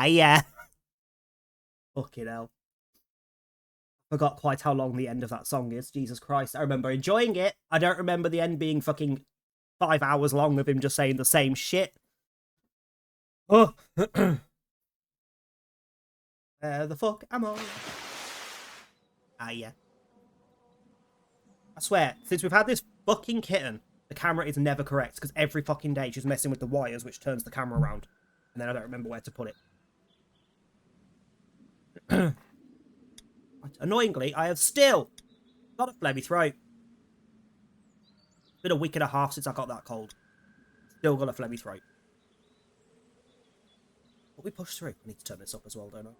Yeah. Fucking hell. Forgot quite how long the end of that song is. Jesus Christ. I remember enjoying it. I don't remember the end being fucking 5 hours long of him just saying the same shit. Oh. The fuck am I? Yeah. I swear, since we've had this fucking kitten, the camera is never correct, because every fucking day she's messing with the wires, which turns the camera around. And then I don't remember where to put it. Annoyingly, I have still got a phlegmy throat. It's been a week and a half since I got that cold. Still got a phlegmy throat. But we push through. I need to turn this up as well, don't I?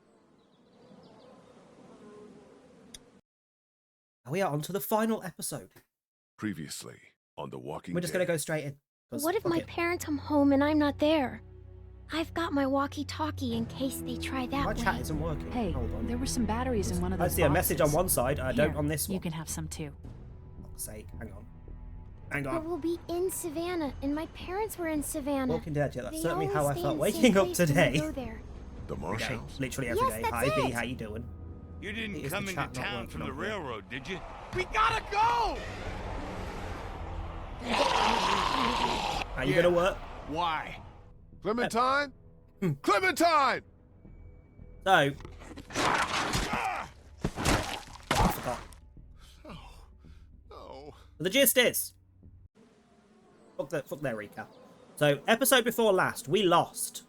Now we are on to the final episode. Previously on The Walking We're just going to go straight in. What if my parents come home and I'm not there? I've got my walkie-talkie in case they try that My way. chat isn't working. Hey, hold on. there were some batteries in one of those I see a message on boxes. one side, I don't Here, on this one. You can have some too. For fuck's sake, hang on. Hang But on. we'll be in Savannah, and my parents were in Savannah. Walking Dead, yeah, that's They certainly how I always stay felt in the waking same up place when we today. go there. The Okay, Marshalls. literally every Yes, day. that's Hi B, it. how you doing? You Is didn't the come into chat not town working from the on here? railroad, did you? We gotta go! Are you gonna work? Why? Clementine? Clementine! So, I forgot. No. But the gist is, fuck their recap. So, episode before last, we lost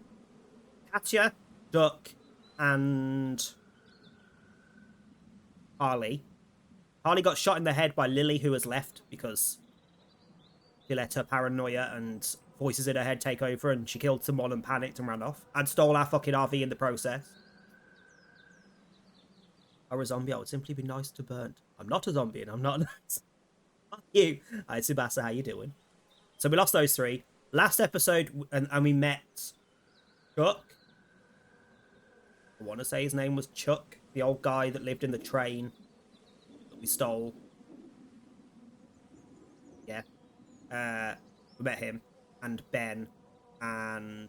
Katya, Duck, and Harley. Harley got shot in the head by Lily, who has left because she let her paranoia and voices in her head take over, and she killed someone and panicked and ran off and stole our fucking RV in the process. If I were a zombie, I would simply be nice to Burnt. I'm not a zombie and I'm not nice. Fuck you. Hi, Subasa, how you doing? So we lost those three. Last episode, and we met Chuck. I want to say his name was Chuck, the old guy that lived in the train that we stole. Yeah. We met him, and Ben, and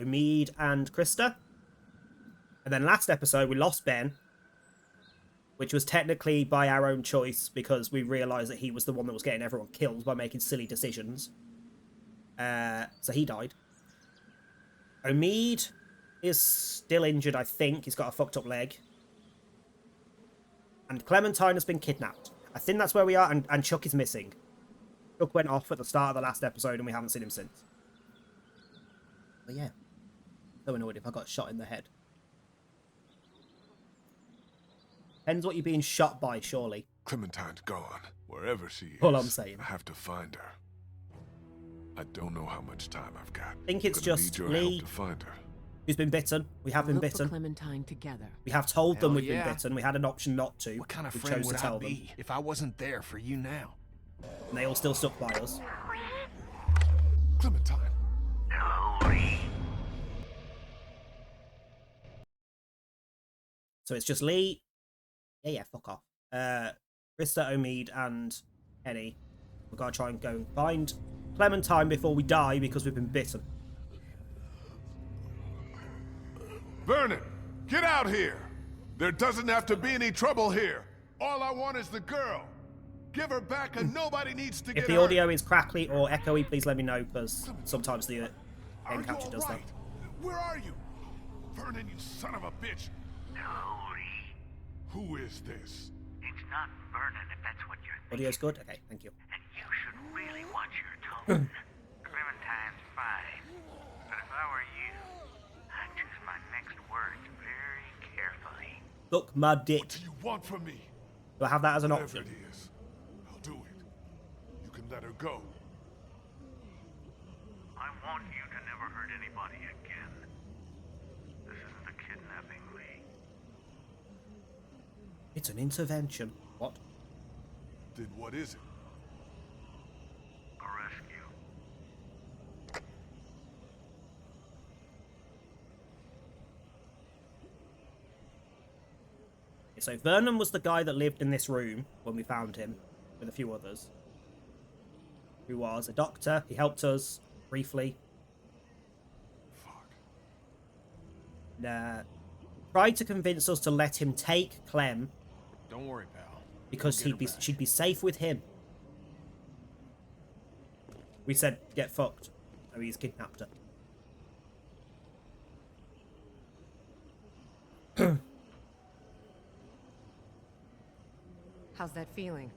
Omid and Krista. And then last episode, we lost Ben, which was technically by our own choice because we realised that he was the one that was getting everyone killed by making silly decisions. So he died. Omid is still injured, I think. He's got a fucked up leg. And Clementine has been kidnapped. I think that's where we are, and Chuck is missing. Chuck went off at the start of the last episode, and we haven't seen him since. But yeah. So annoyed if I got shot in the head. Depends what you're being shot by, surely. Clementine's gone. Wherever she is, All I'm saying. I have to find her. I don't know how much time I've got. I think it's Gonna just need your Lee help to find her. who's been bitten. We have been Look for bitten. Clementine together. We have told them Hell we've yeah. been bitten. We had an option not to. What kind of we friend chose would to tell I them. be if I wasn't there for you now? And they all still stuck by us. Clementine. So it's just Lee. Yeah, fuck off. Krista, Omid, and Kenny. We've got to try and go and find Clementine before we die because we've been bitten. Vernon, get out here! There doesn't have to be any trouble here. All I want is the girl. Give her back and nobody needs to get If the hurt. audio is crackly or echoey, please let me know, because sometimes the Are game you capture does all that. right? Where are you? Vernon, you son of a bitch. Lee. Who is this? It's not Vernon if that's what you're thinking. Audio's good? Okay, thank you. And you should really watch your tone. Clementine's fine. But if I were you, I'd choose my next words very carefully. Look, my dick. What do you want from me? Do I have that as an Whatever option? it is, I'll do it. You can let her go. I want you to never hurt anybody again. This isn't a kidnapping, Lee. It's an intervention. What? Then what is it? A rescue. So Vernon was the guy that lived in this room when we found him, with a few others. Who was a doctor. He helped us briefly. tried to convince us to let him take Clem Don't worry, pal. because We'll get her back. she'd be safe with him. We said, get fucked. So he's kidnapped her. How's that feeling?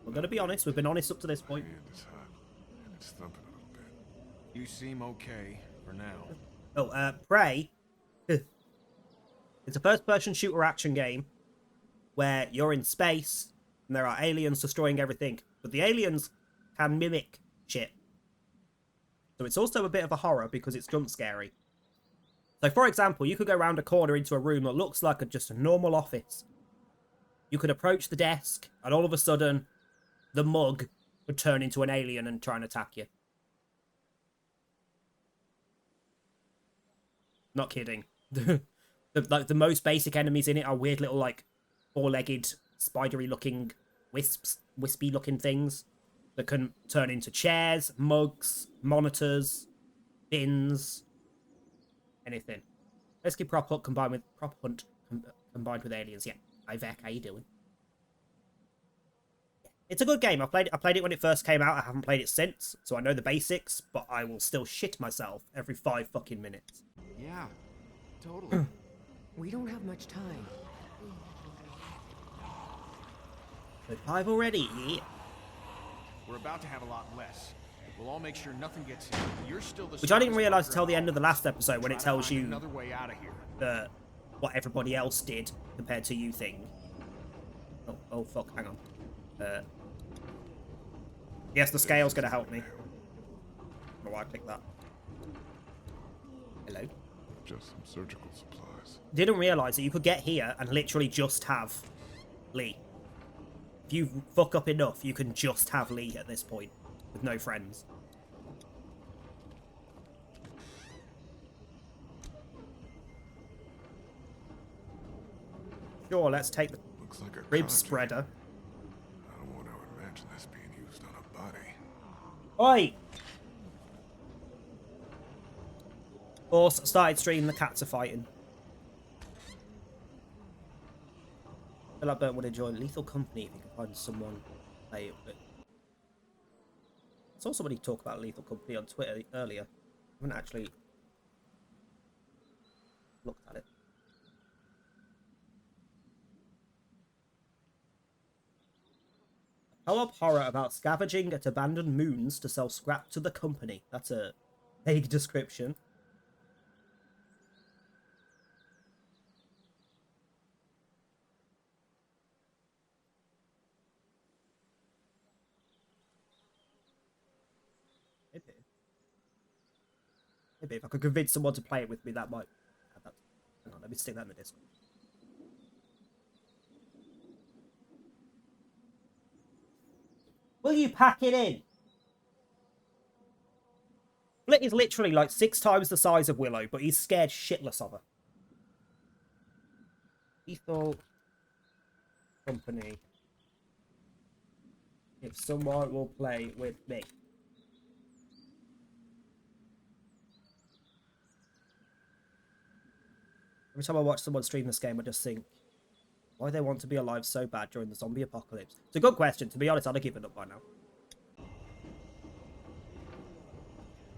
We're going to be honest. We've been honest up to this point. Hand is hot, and it's thumping a little bit. You seem okay for now. Oh, Prey. It's a first-person shooter action game where you're in space and there are aliens destroying everything. But the aliens can mimic shit. So it's also a bit of a horror because it's jump scary. So, for example, you could go around a corner into a room that looks like just a normal office. You could approach the desk, and all of a sudden, the mug would turn into an alien and try and attack you. Not kidding. the most basic enemies in it are weird little, like, four-legged, spidery-looking wispy-looking things that can turn into chairs, mugs, monitors, bins, anything. Basically, Prop Hunt combined with aliens. Yeah, hi Vec, how you doing? It's a good game. I played it when it first came out. I haven't played it since, so I know the basics, but I will still shit myself every 5 fucking minutes. Yeah, totally. We don't have much time. So 5 already. Yeah. We're about to have a lot less. We'll all make sure nothing gets in. You're still the Which I didn't smartest realise fucker until the in end of the last episode when it Try to tells find you another way out of here. what everybody else did compared to you thing. Oh fuck, hang on. Yes, the scale's gonna help me. Oh, I click that. Hello? Just some surgical supplies. Didn't realise that you could get here and literally just have Lee. If you fuck up enough, you can just have Lee at this point, with no friends. Sure, let's take the Looks like a rib contact. spreader. I don't want to imagine this being used on a body. Oi! Horse started streaming, the cats are fighting. I feel like Bert would enjoy Lethal Company if he could find someone to play it with. I saw somebody talk about Lethal Company on Twitter earlier. I haven't actually looked at it. A co-op horror about scavenging at abandoned moons to sell scrap to the company. That's a vague description. Maybe if I could convince someone to play it with me, that might. Hang on, let me stick that in the Discord. Will you pack it in? Flit is literally like 6 times the size of Willow, but he's scared shitless of her. Lethal Company. If someone will play with me. Every time I watch someone stream this game, I just think, why they want to be alive so bad during the zombie apocalypse? It's a good question. To be honest, I'd have given up by now.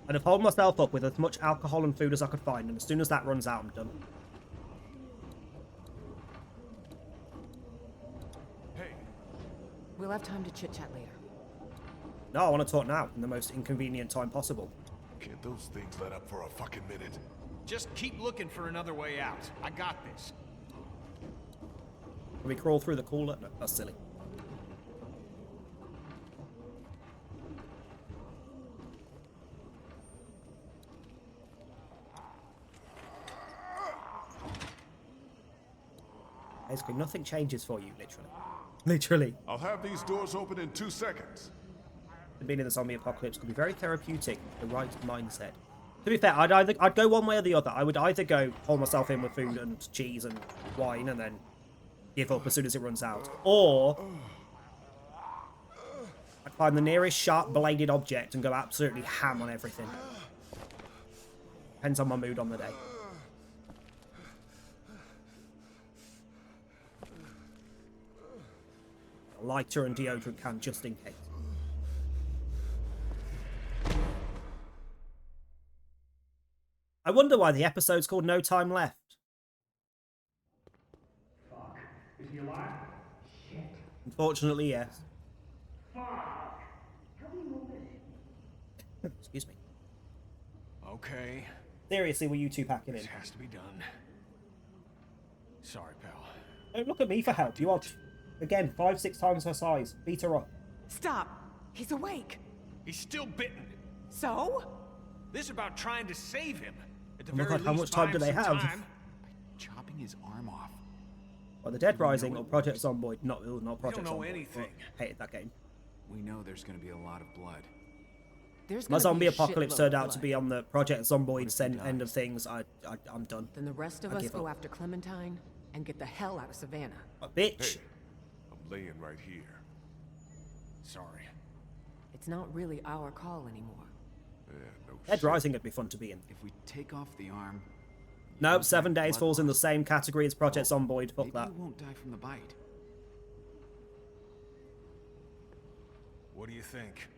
I'd have holed myself up with as much alcohol and food as I could find, and as soon as that runs out, I'm done. Hey, We'll have time to chit-chat later. No, I want to talk now, in the most inconvenient time possible. Can't those things let up for a fucking minute? just keep looking for another way out. I got this. Can we crawl through the cooler? No, that's silly. Basically, nothing changes for you, literally. Literally. I'll have these doors open in 2 seconds. Being in the zombie apocalypse could be very therapeutic with the right mindset. To be fair, I'd go one way or the other. I would either go hold myself in with food and cheese and wine and then give up as soon as it runs out, or I'd find the nearest sharp-bladed object and go absolutely ham on everything. Depends on my mood on the day. A lighter and deodorant can just in case. I wonder why the episode's called No Time Left. Fuck. Is he alive? Shit. Unfortunately, yes. Fuck. Help me move it. Excuse me. Okay, Seriously, were you two packing in? this has to be done. Sorry, pal. Don't look at me for help. You are, again, 5-6 times her size. Beat her up. Stop! He's awake! He's still bitten. So? This is about trying to save him. At the Oh my very God, how least, much time buy do him they some have? time. Chopping his arm off. Well, the Dead Rising or Project Zomboid. Not Project know Zomboid. anything. Hated that game. We know there's gonna be a lot of blood. There's My gonna zombie be a apocalypse shitload turned of out to blood. be on the Project Zomboid if he end of dies? things. I'm done. Then the rest of I us give go up. after Clementine and get the hell out of Savannah. But bitch. Hey, I'm laying right here. Sorry. It's not really our call anymore. Yeah, no Dead shit. Rising would be fun to be in. If we take off the arm. Nope, won't 7 die Days blood falls in the loss. same category as Project Zomboid. Fuck Maybe that. you won't die from the bite. What do you think?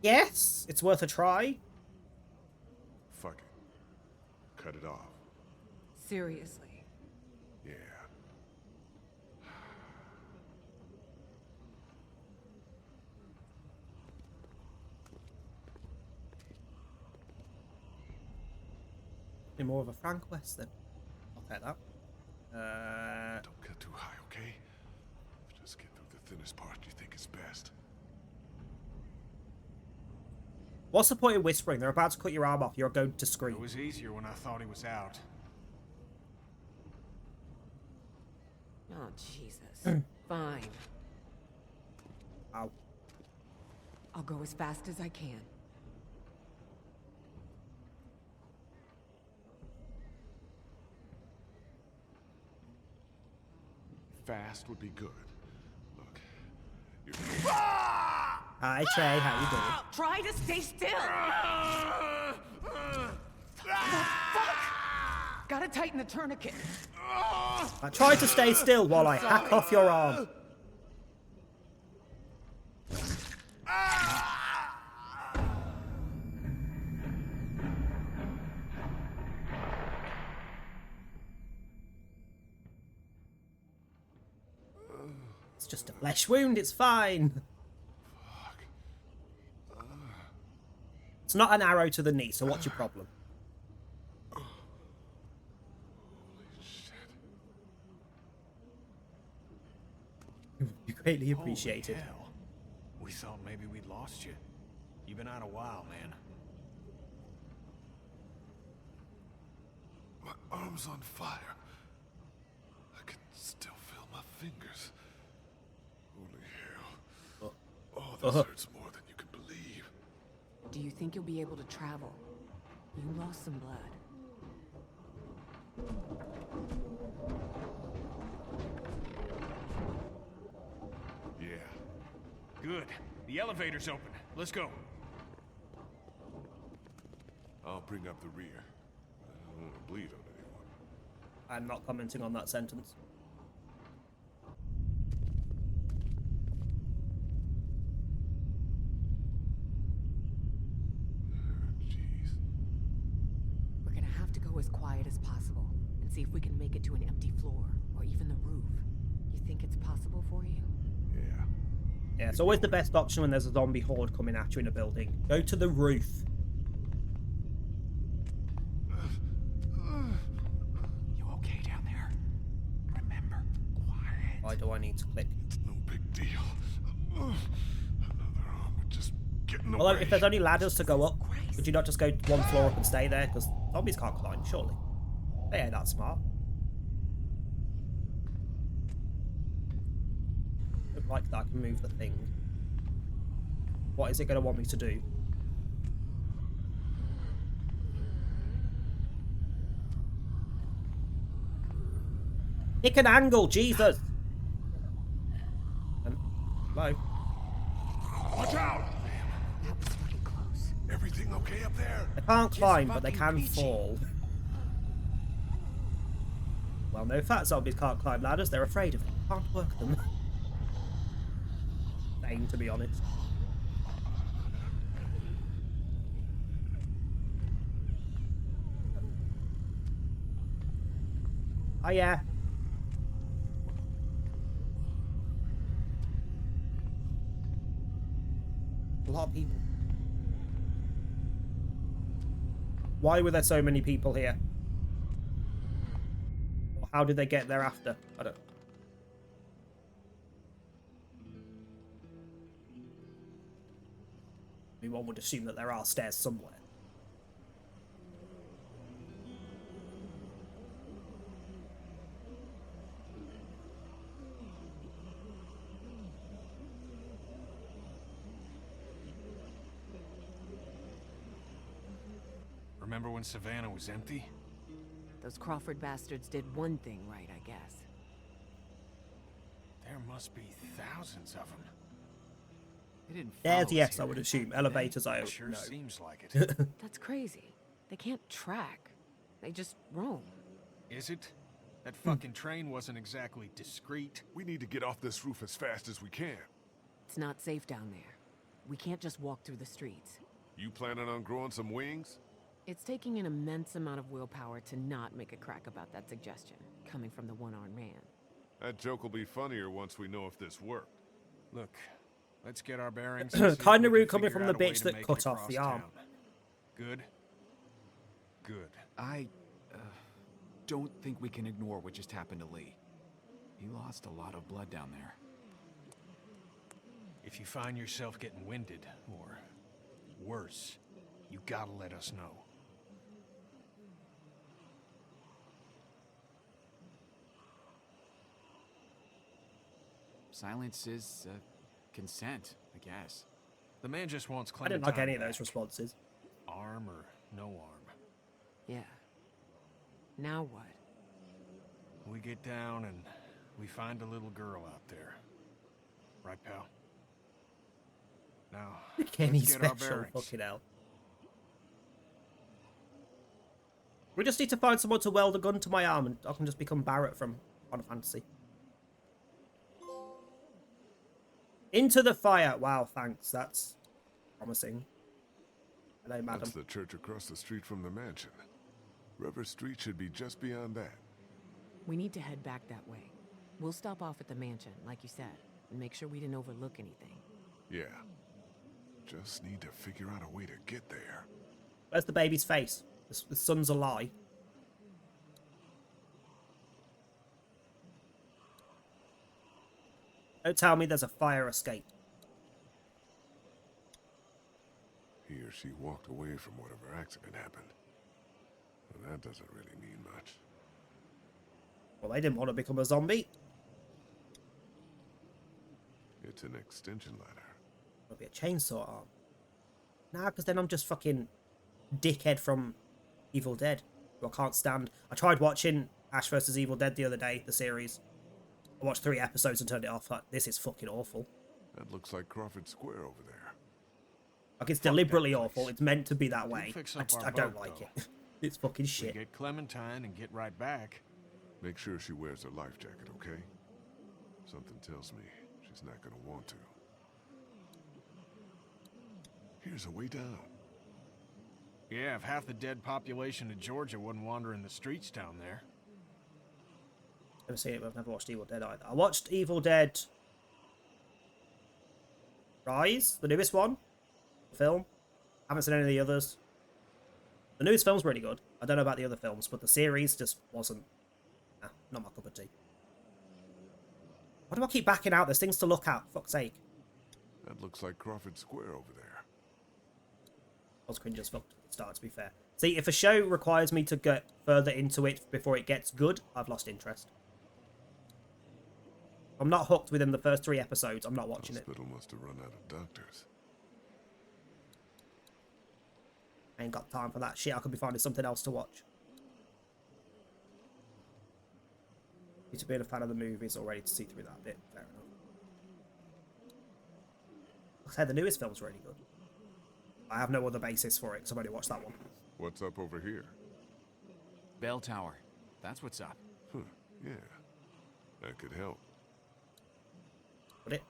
Yes, it's worth a try. Fuck it. Cut it off. Seriously. Yeah. Be more of a Frank West then. I'll take that. Don't get too high, okay? Just get through the thinnest part you think is best. What's the point of whispering? They're about to cut your arm off. You're going to It scream. was easier when I thought he was out. Oh, Jesus. Fine. Ow. I'll go as fast as I can. Fast would be good. Look, you're... Hi Trey, how you doing? Try to stay still! Fuck! Gotta tighten the tourniquet. I try to stay still while I hack off your arm. It's just a flesh wound, it's fine. It's not an arrow to the knee, so what's your problem? You greatly appreciate it. Holy hell. We thought maybe we'd lost you. You've been out a while, man. My arm's on fire. I can still feel my fingers. Holy hell. Oh, this hurts more than you can believe. Do you think you'll be able to travel? You lost some blood. Yeah. Good. The elevator's open. Let's go. I'll bring up the rear. I don't want to bleed on anyone. I'm not commenting on that sentence. Jeez. We're gonna have to go as quiet as possible and see if we can make it to an empty floor or even the roof. You think it's possible for you? Yeah. Yeah, it's always the best option when there's a zombie horde coming at you in a building. Go to the roof. You okay down there? Remember, quiet. Why do I need to click? It's no big deal. Another arm would just get in the Although, way. if there's only ladders to go up, would you not just go one floor up and stay there? Because zombies can't climb, surely. They ain't that smart. Like that, I can move the thing. What is it going to want me to do? Pick an angle, Jesus! Hello? there. They can't Just climb, but they fucking can peachy. fall. Well, no, fat zombies can't climb ladders. They're afraid of them. Can't work them. Same, to be honest. Oh, yeah. A lot of people. Why were there so many people here? Or how did they get there after? I don't know. I mean, one would assume that there are stairs somewhere. Remember when Savannah was empty? Those Crawford bastards did one thing right, I guess. There must be thousands of them. They didn't follow Stairs, us yes, here. I would assume. Elevators, I It sure know. seems like it. That's crazy. They can't track. They just roam. Is it? That fucking train wasn't exactly discreet. We need to get off this roof as fast as we can. It's not safe down there. We can't just walk through the streets. You planning on growing some wings? It's taking an immense amount of willpower to not make a crack about that suggestion, coming from the one-armed man. That joke will be funnier once we know if this worked. Look, let's get our bearings. and see if Kinda we rude can coming figure from the out a way bitch to that make it cut off the across arm. town. Good? Good. I don't think we can ignore what just happened to Lee. He lost a lot of blood down there. If you find yourself getting winded, or worse, you gotta let us know. Silence is consent, I guess. The man just wants I Clementine didn't like any of those back. responses. Arm or no arm. Yeah. Now what? We get down and we find a little girl out there. Right, pal? Now, Kenny let's get our special, bearings. fucking hell. We just need to find someone to weld a gun to my arm and I can just become Barrett from Final Fantasy. Into the fire. Wow, thanks. That's promising. Hello, madam. That's the church across the street from the mansion. River Street should be just beyond that. We need to head back that way. We'll stop off at the mansion, like you said, and make sure we didn't overlook anything. Yeah. Just need to figure out a way to get there. Where's the baby's face? The sun's a lie. Don't tell me there's a fire escape. He or she walked away from whatever accident happened. Well, that doesn't really mean much. Well, they didn't want to become a zombie. It's an extension ladder. It'll be a chainsaw arm. Nah, because then I'm just fucking dickhead from Evil Dead, who I can't stand. I tried watching Ash vs. Evil Dead the other day, the series. I watched 3 episodes and turned it off. Like, this is fucking awful. That looks like Crawford Square over there. Like, it's deliberately awful. It's meant to be that way. fix I, up just, our I don't boat, like though. it. It's fucking We shit. get Clementine and get right back. Make sure she wears her life jacket, okay? Something tells me she's not gonna want to. Here's a way down. Yeah, if half the dead population of Georgia wouldn't wander in the streets down there. Never seen it, but I've never watched Evil Dead either. I watched Evil Dead Rise, the newest one, the film. Haven't seen any of the others. The newest film's really good. I don't know about the other films, but the series just wasn't. Not my cup of tea. Why do I keep backing out? There's things to look at. Fuck's sake. That looks like Crawford Square over there. I was cringe as fuck at the start, to be fair. See, if a show requires me to get further into it before it gets good, I've lost interest. If I'm not hooked within the first 3 episodes, I'm not watching it. Hospital must have run out of doctors. I ain't got time for that shit. I could be finding something else to watch. Need to be a fan of the movies already to see through that bit. Fair enough. Like I said, the newest film's really good. I have no other basis for it because I've only watched that one. What's up over here? Bell tower. That's what's up. Huh, yeah. That could help. Would it?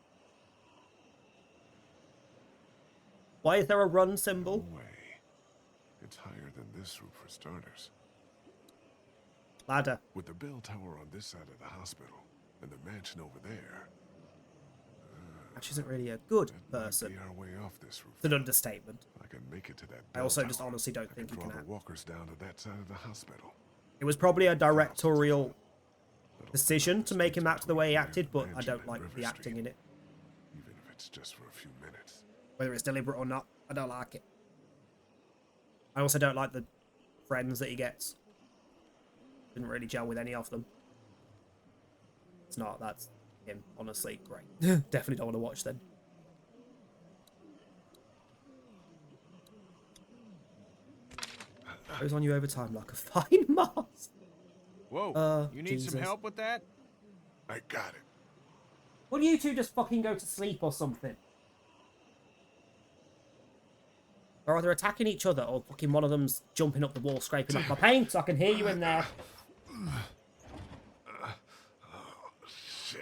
Why is there a run symbol? No way. It's higher than this roof for starters. Ladder. With the bell tower on this side of the hospital and the mansion over there, Ash isn't really a good that might person. be our way off this roof. It's an understatement. I can make it to that I bell also tower. just honestly don't I think can you draw can the act. walkers down to that side of the hospital. It was probably a directorial decision to make him act the way he acted, but I don't like the acting in it. Even if it's just for a few minutes. Whether it's deliberate or not, I don't like it. I also don't like the friends that he gets. Didn't really gel with any of them. It's not, that's him, honestly, great. Definitely don't want to watch them. Goes on you over time like a fine mask. Whoa, you need Jesus. some help with that? I got it. Will you two just fucking go to sleep or something? They're either attacking each other or fucking one of them's jumping up the wall, scraping up my paint. I can hear you in there. Shit.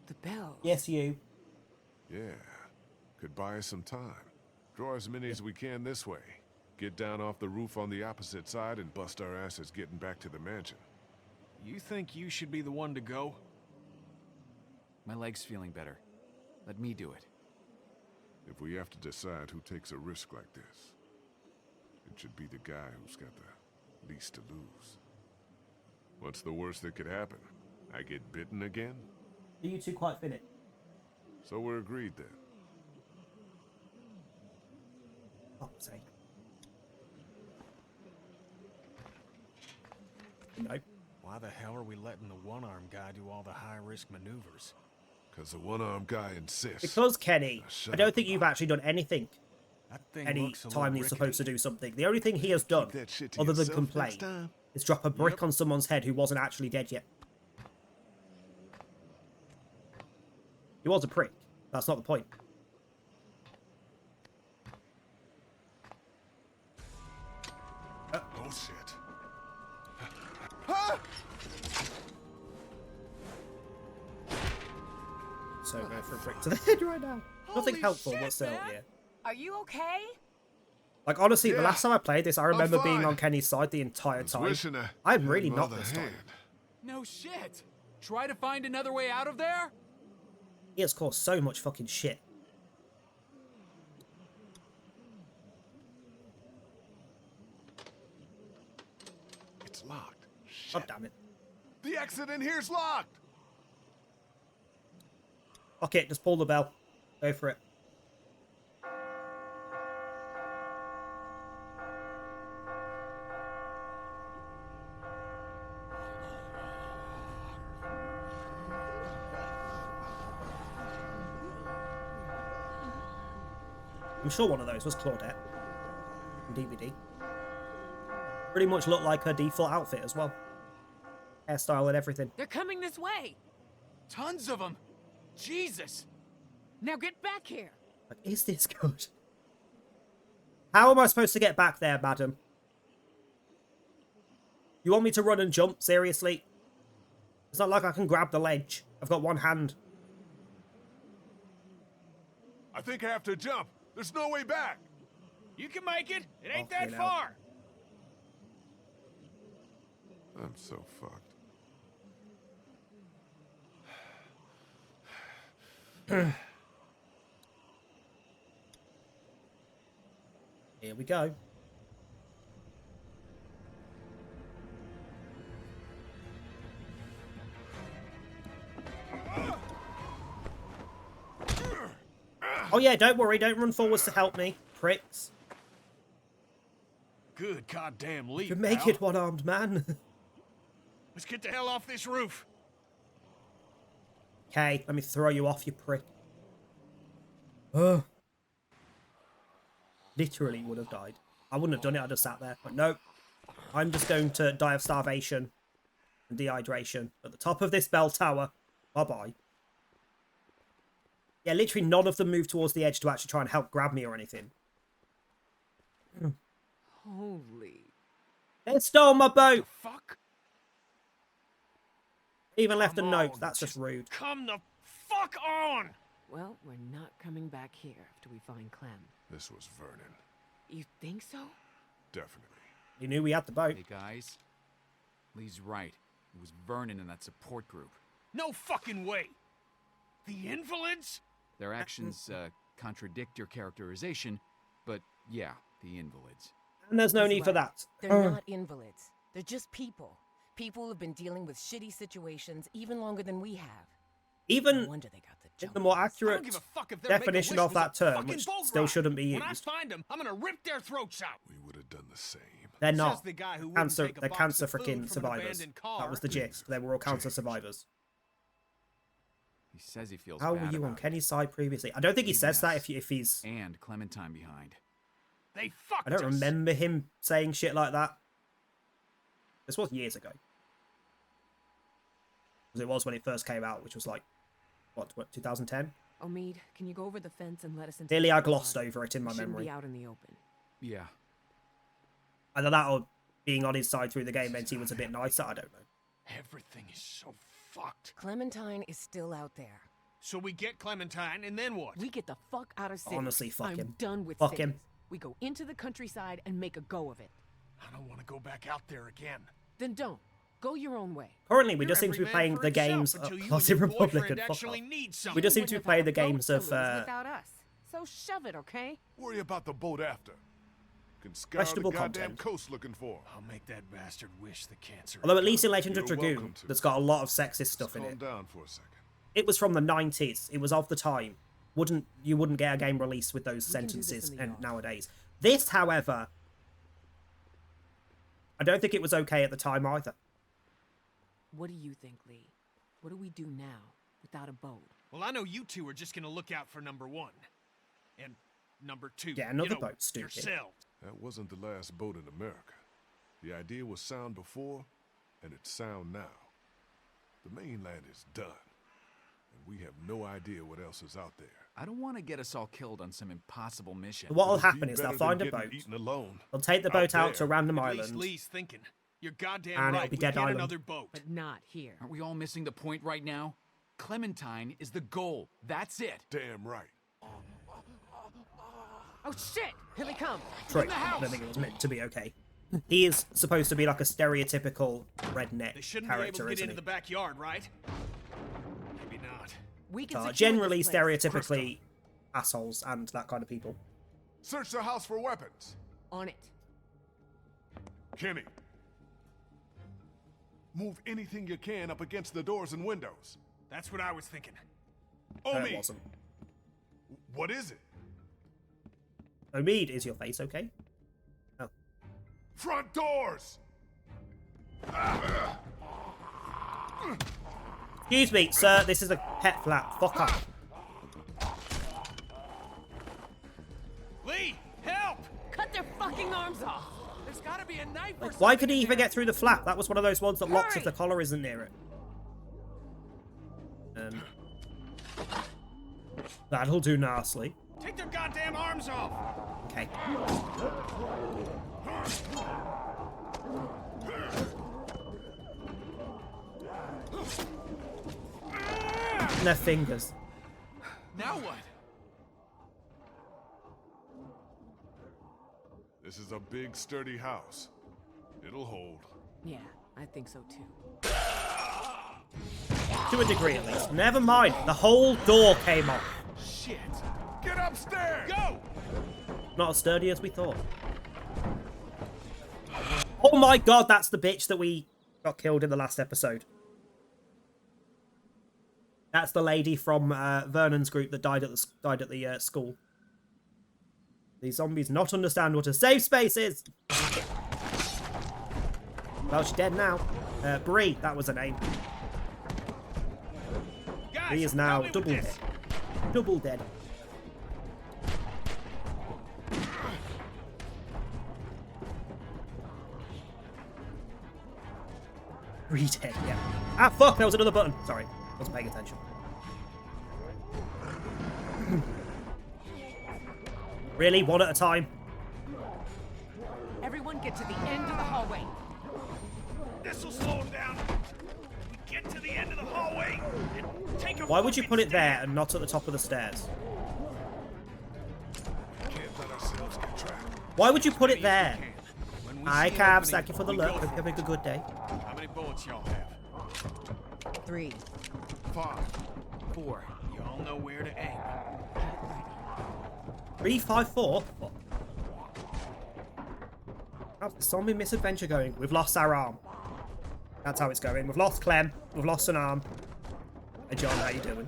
The bell. Yes, you. Yeah. Could buy us some time. Draw as many as we can this way. Get down off the roof on the opposite side and bust our asses getting back to the mansion. You think you should be the one to go? My leg's feeling better. Let me do it. If we have to decide who takes a risk like this, it should be the guy who's got the least to lose. What's the worst that could happen? I get bitten again? Are you two quite fit? So we're agreed then. Fuck's sake. No. Why the hell are we letting the one-armed guy do all the high-risk maneuvers? Because the one-armed guy insists. Because, Kenny, Shut I don't up. think you've actually done anything That thing any looks a little time he's supposed to rickety. do something. The only thing he has done, Keep that shit to other than yourself complain, next time. is drop a brick on someone's head who wasn't actually dead yet. He was a prick. That's not the point. Oh shit. So go for a brick to the head right now. Nothing Holy helpful, shit, but still, man. yeah. Are you okay? Like, honestly, the Yeah, last time I played this, I remember being fine. on Kenny's side the entire I was time. wishing I I'm had really my not other this time. hand. No shit! Try to find another way out of there? He has caused so much fucking shit. It's locked. God damn it. The exit in here's locked. Okay, just pull the bell. Go for it. I'm sure one of those was Claudette from DVD. Pretty much looked like her default outfit as well. Hairstyle and everything. They're coming this way. Tons of them! Jesus! Now get back here. Like, is this good? How am I supposed to get back there, madam? You want me to run and jump? Seriously? It's not like I can grab the ledge. I've got one hand. I think I have to jump. There's no way back. You can make it! It ain't Okay, that now. far! I'm so fucked. Here we go. Oh yeah, don't worry, don't run forwards to help me, pricks. Good goddamn leap, You can make pal. it, one-armed man. Let's get the hell off this roof. Okay, let me throw you off, you prick. Oh. Literally would have died. I wouldn't have done it, I'd have sat there. But no, I'm just going to die of starvation and dehydration at the top of this bell tower. Bye-bye. Yeah, literally none of them moved towards the edge to actually try and help grab me or anything. Holy. They stole my boat! Fuck? Even left a Come note. on, That's just rude. Come the fuck on! Well, we're not coming back here after we find Clem. This was Vernon. You think so? Definitely. He knew we had the boat. Hey guys, Lee's right. It was Vernon in that support group. No fucking way! The invalids? Their actions contradict your characterization, but yeah, the invalids. And there's no He's need for right. that. They're not invalids. They're just people. People who've been dealing with shitty situations even longer than we have. No Even wonder they got the in jump. the more I accurate don't give a fuck if their definition Make-A-Wish of was that a term, fucking which boat still ride. shouldn't be When I used, find them, I'm gonna rip their throats out. We would have done the same. they're Says not the guy who wouldn't cancer. take a They're box cancer of food freaking from an survivors. abandoned car. That was the gist. They were all cancer survivors. He says he feels How bad were you on about it. Kenny's side previously? I don't think he Leaving says that us if he's. And Clementine behind. They fucked I don't us. remember him saying shit like that. This was years ago. Because it was when it first came out, which was like, what 2010? Omid, can you go over the fence and let us into Clearly the I yard? glossed over it in my We shouldn't memory. be out in the open. Yeah. Either that or being on his side through the game meant he was a bit nicer. I don't know. Everything is so fucked. Clementine is still out there. So we get Clementine, and then what? We get the fuck out of city. Honestly, fuck I'm him. done with Fuck cities. him. We go into the countryside and make a go of it. I don't want to go back out there again. Then don't. Go your own way. Currently, we You're just seem to be every man playing for the himself games until of you and Closet your Republic boyfriend and fuck actually off. need something. We just seem You to wouldn't play have the had a games boat to of lose without us. So shove it, okay? Worry about the boat after. Can scour the Questionable goddamn content. coast looking for him. I'll make that bastard wish the cancer. Although at least in Legend of You're Dragoon, welcome to. that's got a lot of sexist stuff in Calm it. down for a second. It was from the 90s. It was of the time. You wouldn't get a game released with those We can do this sentences in the and yard. nowadays. This, however, I don't think it was okay at the time either. What do you think, Lee? What do we do now without a boat? Well, I know you two are just gonna look out for number one. And number two. Yeah, another you know, boat, stupid. Yourselves. That wasn't the last boat in America. The idea was sound before, and it's sound now. The mainland is done, and we have no idea what else is out there. I don't want to get us all killed on some impossible mission. What'll It'd be happen is they'll better find than a getting boat. eaten alone. They'll take the Out boat out to a there. random At least island. Lee's thinking. You're goddamn And it'll right. be We Dead get Island. another boat. But not here. Aren't we all missing the point right now? Clementine is the goal. That's it. Damn right. Oh shit! Here they come! True. In the I house! don't think it was meant to be okay. He is supposed to be like a stereotypical redneck They shouldn't be able character, to get isn't into the he? backyard, right? Maybe not. We can secure Generally, this place. stereotypically assholes and that kind of people. Search the house for weapons. On it. Kenny. Move anything you can up against the doors and windows. That's what I was thinking. No, Omi, it wasn't. what is it? Omid, is your face okay? Oh. Front doors! Excuse me, sir, this is a pet flat. Fuck off. Lee, help! Cut their fucking arms off! There's gotta be a knife or Why something could he in even there. get through the flap? That was one of those ones that locks if Hurry! the collar isn't near it. That'll do nicely. Take their goddamn arms off! Okay. And their fingers. Now what? This is a big, sturdy house. It'll hold. Yeah, I think so too. To a degree, at least. Never mind. The whole door came off. Shit! Get upstairs! Go! Not as sturdy as we thought. Oh my god, that's the bitch that we got killed in the last episode. That's the lady from Vernon's group that died at the school. These zombies not understand what a safe space is. Well, she's dead now. Bree, that was her name. Guys, Bree is help now me with double this. dead. Double dead. Bree dead, yeah. Ah, fuck, there was another button. Sorry, wasn't paying attention. Really? One at a time? Everyone get to the end of the hallway. This'll slow him down. We get to the end of the hallway and take a Why would you fucking put it there stand. and not at the top of the stairs? Can't let ourselves get trapped. Why would you put As it many as there? we can. When we Hi, see an Cabs. opening, Thank you for the we look. go Hope you're for having a good day. it. How many bullets y'all have? 3. 5, 4. Y'all know where to aim. 3, 5, 4. How's the zombie misadventure going? We've lost our arm. That's how it's going. We've lost Clem. We've lost an arm. Hey, John, how you doing?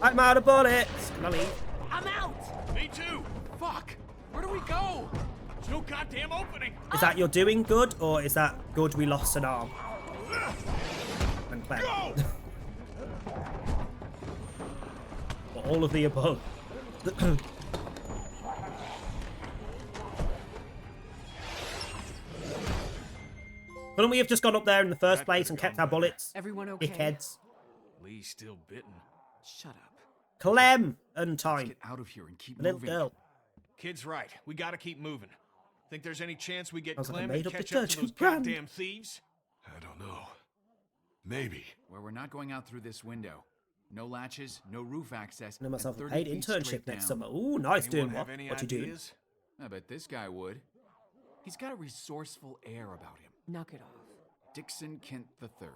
I'm out of bullets. Can I leave? I'm out! Me too. Fuck. Where do we go? There's no goddamn opening. Is that you're doing good, or is that good we lost an arm? And Clem. Go! Or all of the above. Couldn't we have just gone up there in the first place and kept our bullets? Everyone okay? Dickheads. Lee's still bitten. Shut up. Clem and Let's time. get out of here and keep Little moving. girl. Kid's right. We gotta keep moving. Think there's any chance we get Sounds like a Clem and made-up catch up to those detergent brand. goddamn thieves? I don't know. Maybe. Where we're not going out through this window. No latches, no roof access. I know myself and a 30 paid feet internship straight next down. summer. Ooh, nice. Anyone Doing have what? any What you doing? ideas? I bet this guy would. He's got a resourceful air about him. Knock it off. Dixon Kent III.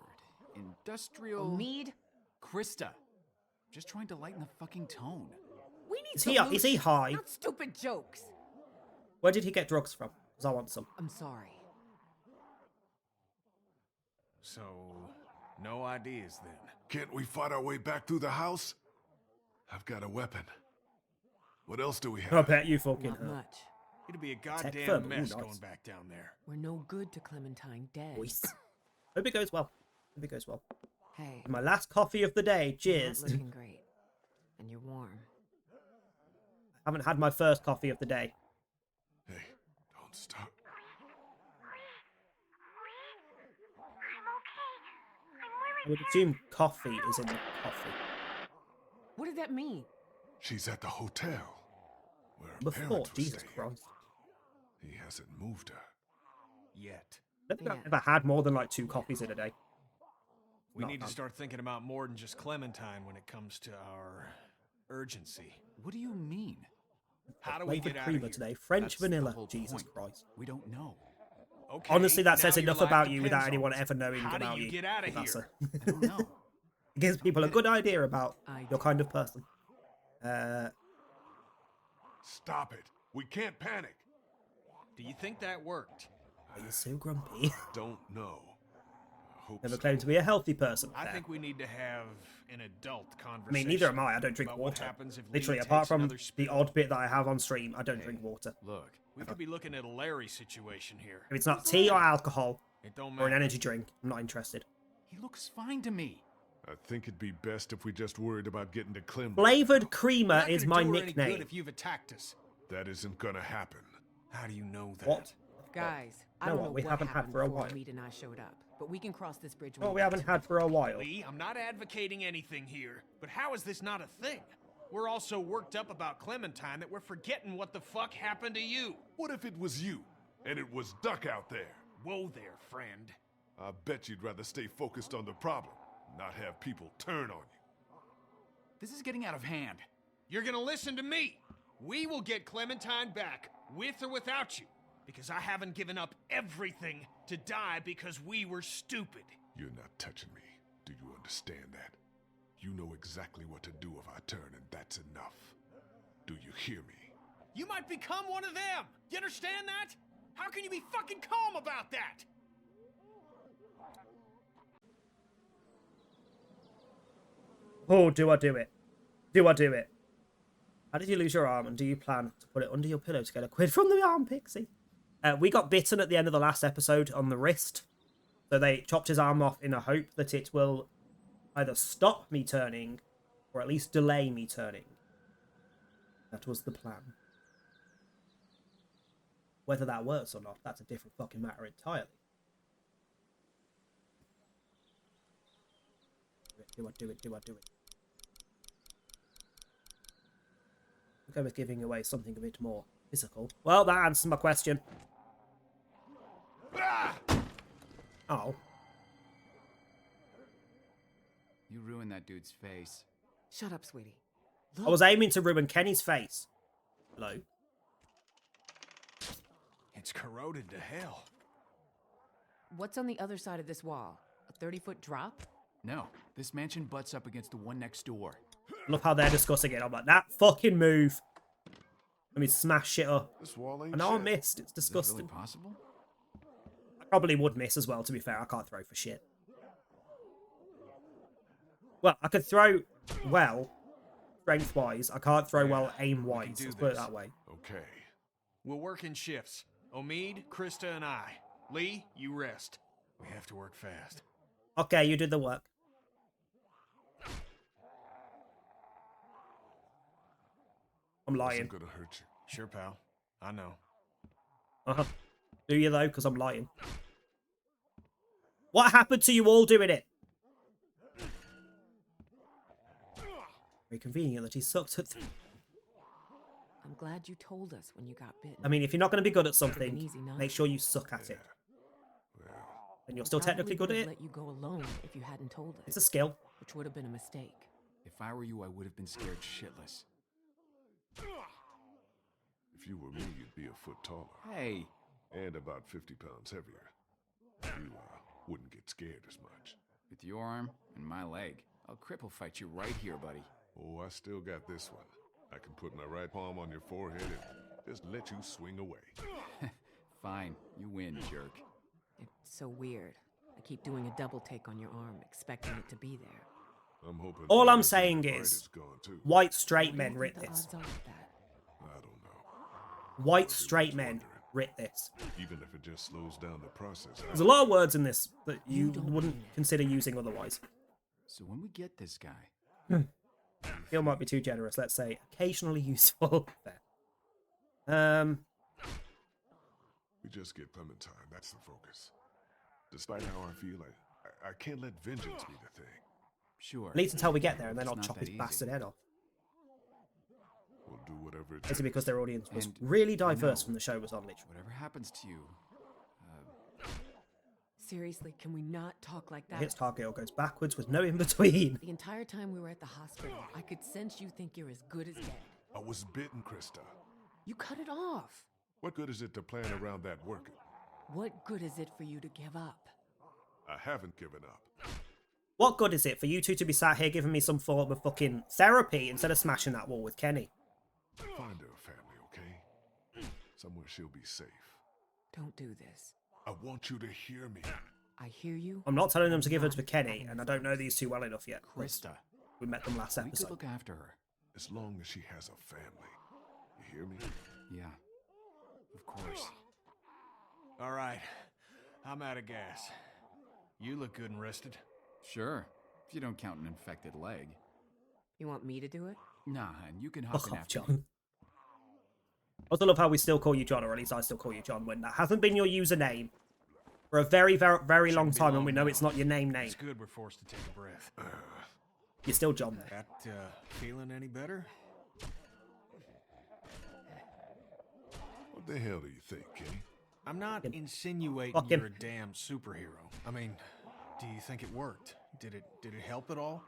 Industrial... Mead? Krista. Just trying to lighten the fucking tone. We need Is he high? Not stupid jokes. Where did he get drugs from? Because I want some. I'm sorry. So, no ideas then. Can't we fight our way back through the house? I've got a weapon. What else do we have? I bet you fucking Not hurt. much. It'd be a firm. goddamn Ooh, mess nice. going back down there. We're no good to Clementine dead. Voice. Hope it goes well. Hope it goes well. Hey, My last coffee of the day. you're Cheers. not looking great. And you're warm. I haven't had my first coffee of the day. Hey, don't stop. I would assume coffee is in the coffee. What did that mean? She's at the hotel. Where her Before, parents were Jesus staying. Christ. He hasn't moved her. Yet. I don't think I've Yeah. ever had more than like 2 coffees in a day. We Not need to bad. start thinking about more than just Clementine when it comes to our urgency. What do you mean? How do we Flavored get out of creamer here? today. French That's the vanilla. whole Jesus point. Christ. We don't know. Okay, Honestly, that now says your enough life about you depends without on anyone it. ever knowing How about do you you. get out of That's here? I don't know. It gives people a good idea about I your do. kind of person. Stop it. We can't panic. Do you think that worked? Are you so grumpy? Don't know. I hope Never so. claimed to be a healthy person. I Fair. think we need to have an adult I conversation. mean, neither am I. I don't drink about what water. happens if Literally, Lee apart takes from another the spill. odd bit that I have on stream, I don't drink water. Look, We could be looking at a Larry situation here. If it's not tea or alcohol It don't or an matter. energy drink, I'm not interested. he looks fine to me. I think it'd be best if we just worried about getting to Clem. Flavored creamer We're not is gonna my do her any good nickname. if you've attacked us. That isn't gonna happen. How do you know that? What? Guys, I No, don't what know we what haven't had happened for a before while. Mead and I showed up, but we can cross this bridge. Well, when we get haven't to had for a while. Lee, I'm not advocating anything here, but how is this not a thing? We're all so worked up about Clementine that we're forgetting what the fuck happened to you. What if it was you, and it was Duck out there? Whoa there, friend. I bet you'd rather stay focused on the problem, not have people turn on you. This is getting out of hand. You're gonna listen to me. We will get Clementine back, with or without you, because I haven't given up everything to die because we were stupid. You're not touching me. Do you understand that? You know exactly what to do if I turn, and that's enough. Do you hear me? You might become one of them. You understand that? How can you be fucking calm about that? Oh, do I do it? Do I do it? How did you lose your arm, and do you plan to put it under your pillow to get a quid from the arm pixie? We got bitten at the end of the last episode on the wrist, so they chopped his arm off in a hope that it will either stop me turning or at least delay me turning. That was the plan. Whether that works or not, that's a different fucking matter entirely. Do it. Okay, with giving away something a bit more physical. Well, that answers my question. Oh. You ruined that dude's face. Shut up, sweetie. I was aiming to ruin Kenny's face. Hello. It's corroded to hell. What's on the other side of this wall? A 30-foot drop? No, this mansion butts up against the one next door. Love how they're discussing it. I'm like, that fucking move. Let me smash shit up. This wall ain't I know I shit. missed. It's Is this disgusting. really possible? I probably would miss as well, to be fair. I can't throw for shit. Well, I could throw well, strength-wise. I can't throw well aim-wise. do Let's put it this. that way. Okay. We'll work in shifts. Omid, Krista, and I. Lee, you rest. We have to work fast. Okay, you did the work. I'm lying. Isn't gonna hurt you. Sure, pal. I know. Uh-huh. Do you, though? Because I'm lying. What happened to you all doing it? Very convenient that he sucked at... I'm glad you told us when you got bitten. I mean, if you're not going to be good at Could've something, been easy enough. make sure you suck at it. And you're still technically good at Probably it. would've let you go alone if you hadn't told us. It's a skill. Which would have been a mistake. If I were you, I would have been scared shitless. If you were me, you'd be a foot taller. Hey, And about 50 pounds heavier. You wouldn't get scared as much. with your arm and my leg, I'll cripple fight you right here, buddy. Oh, I still got this one. I can put my right palm on your forehead and just let you swing away. Fine, you win, jerk. It's so weird. I keep doing a double take on your arm, expecting it to be there. I'm hoping All I'm the saying bite is, gone too. white straight What do you men writ think the this. odds are of that? I don't know. White straight men writ this. Even if it just slows down the process. There's a lot of words in this that you don't wouldn't mean it. consider using otherwise. So when we get this guy, Feel might be too generous. Let's say occasionally useful. There. We just get Clementine. That's the focus. Despite how I feel, I can't let vengeance be the thing. sure. At least until we get there, and then It's I'll not chop that his easy. bastard head off. We'll do whatever it Is takes. it because their audience was And really diverse no. from the show was on, literally? Whatever happens to you, Seriously, can we not talk like that? Hits target or goes backwards with no in between. The entire time we were at the hospital, I could sense you think you're as good as dead. I was bitten, Krista. You cut it off. What good is it to plan around that working? What good is it for you to give up? I haven't given up. What good is it for you two to be sat here giving me some form of fucking therapy instead of smashing that wall with Kenny? Find her a family, okay? Somewhere she'll be safe. Don't do this. I want you to hear me. I hear you. I'm not telling them to give her to Kenny, and I don't know these two well enough yet. Krista, We met them last we could episode. look after her. As long as she has a family. You hear me? Yeah, of course. All right. I'm out of gas. You look good and rested. Sure, if you don't count an infected leg. You want me to do it? Nah, and you can hop Fuck in off, after me. John. I also love how we still call you John, or at least I still call you John, when that hasn't been your username for a very, very, very long Shouldn't be time, and long we know now. it's not your name. It's good we're forced to take a breath. You're still John there. That, feeling any better? What the hell do you think, Kenny? I'm not insinuating Fucking- you're a damn superhero. I mean, do you think it worked? Did it help at all?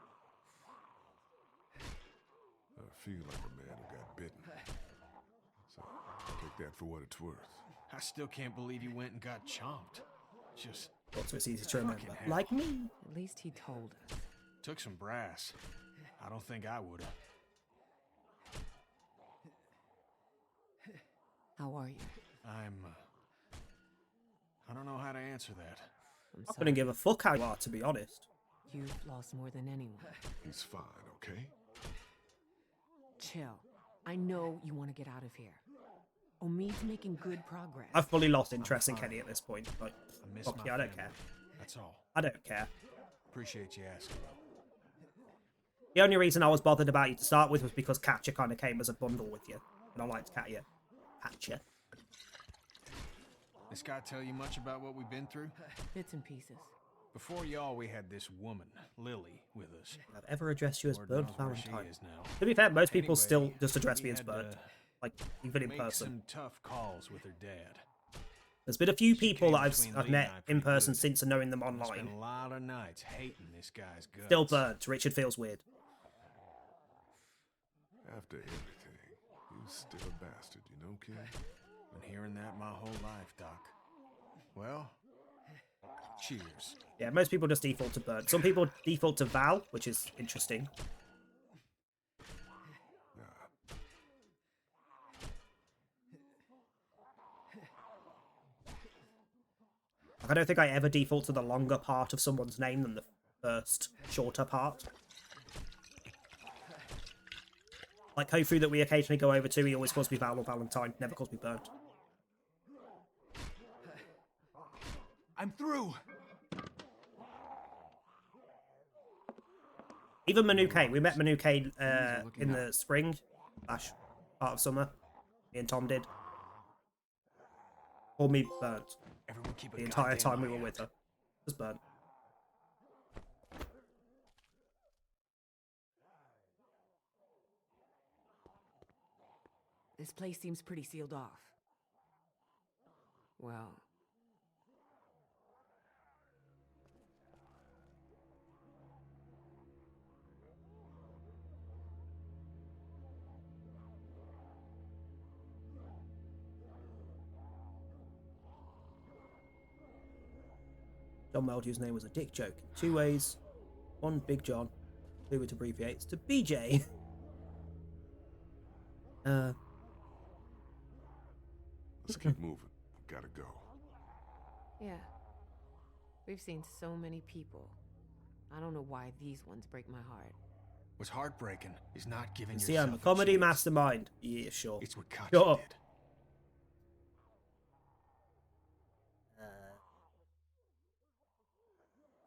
I feel like a man who got bitten. So, take that for what it's worth. I still can't believe you went and got chomped. Just So it's easy to remember. Fucking hell. Like me. At least he told us. took some brass. I don't think I would've. How are you? I don't know how to answer that. I'm I sorry. couldn't give a fuck how you are, to be honest. You've lost more than anyone. He's fine, okay? Chill. I know you want to get out of here. Omid's making good progress. I've fully lost interest in Kenny at this point. Like, I miss fuck my yeah, I don't family. care. That's all. I don't care. Appreciate you asking. The only reason I was bothered about you to start with was because Katya kind of came as a bundle with you. And I liked Katya. Katya. This guy tell you much about what we've been through? Bits and pieces. Before y'all, we had this woman, Lily, with us. I've ever addressed you as Lord Burnt knows where she Valentine. is now. To be fair, most people Anyway, still just address we me as had Burnt. to Like, even in make person. some tough calls with her dad. There's been a few She people came that between I've Lee met and I in pretty person good. since knowing them I online. spent a lot of nights hating this guy's guts. Still Burnt. Richard feels weird. After everything, you're still a bastard, you know, kid? Been hearing that my whole life, Doc. Well, cheers. Yeah, most people just default to Burnt. Some people default to Val, which is interesting. I don't think I ever default to the longer part of someone's name than the first shorter part. Like Kofu that we occasionally go over to, he always calls me Val or Valentine, never calls me Burnt. I'm through. Even Manuke, we met Manuke in the spring, / part of summer. Me and Tom did. Called me Burnt. Everyone keep a The entire goddamn time we eye were out. with her. Just Burnt. This place seems pretty sealed off. Well, John Meldew's name was a dick joke in 2 ways. One, Big John. 2, it abbreviates to BJ. Let's keep moving. We gotta go. yeah. We've seen so many people. I don't know why these ones break my heart. What's heartbreaking is not giving See, yourself I'm a comedy chance. mastermind. Yeah, sure. It's what Katya Sure. did.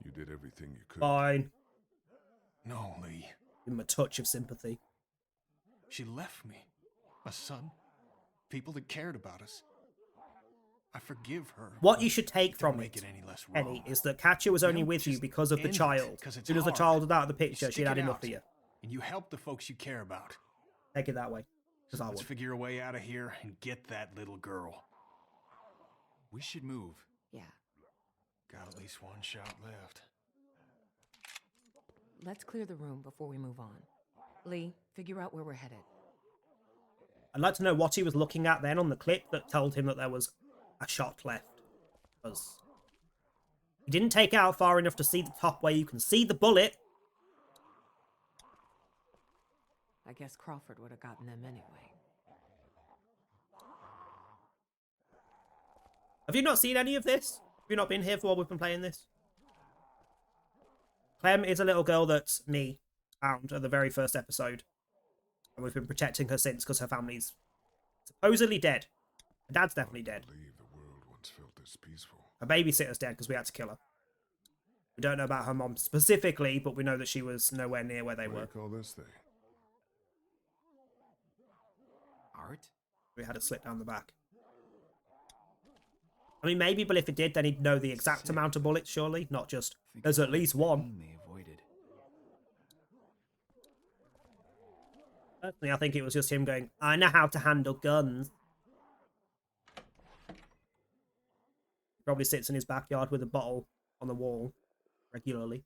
You did everything you could. Fine. No, Lee. Give him a touch of sympathy. She left me. A son. People that cared about us. I forgive her. What you should take Don't from make it, it any less wrong. Penny, is that Katya was only You know, with you just because of the end it, child. 'cause As it's soon as the hard. child was out of the You picture, she'd stick had it enough out, of you. And you help the folks you care about. Take it that way. Because I Let's would. figure a way out of here and get that little girl. We should move. Yeah. Got at least one shot left. Let's clear the room before we move on. Lee, figure out where we're headed. I'd like to know what he was looking at then on the clip that told him that there was a shot left. Because he didn't take it out far enough to see the top where you can see the bullet. I guess Crawford would have gotten them anyway. Have you not seen any of this? Have you not been here for while we've been playing this? Clem is a little girl that me found at the very first episode. And we've been protecting her since because her family's supposedly dead. Her dad's definitely dead. I believe the world once felt this peaceful. Her babysitter's dead because we had to kill her. We don't know about her mom specifically, but we know that she was nowhere near where they What do were. you call this thing? Art? We had it slip down the back. I mean, maybe, but if it did, then he'd know the exact amount of bullets, surely. Not just, Think there's of at least all the one. pain they avoided. Personally, I think it was just him going, I know how to handle guns. Probably sits in his backyard with a bottle on the wall regularly.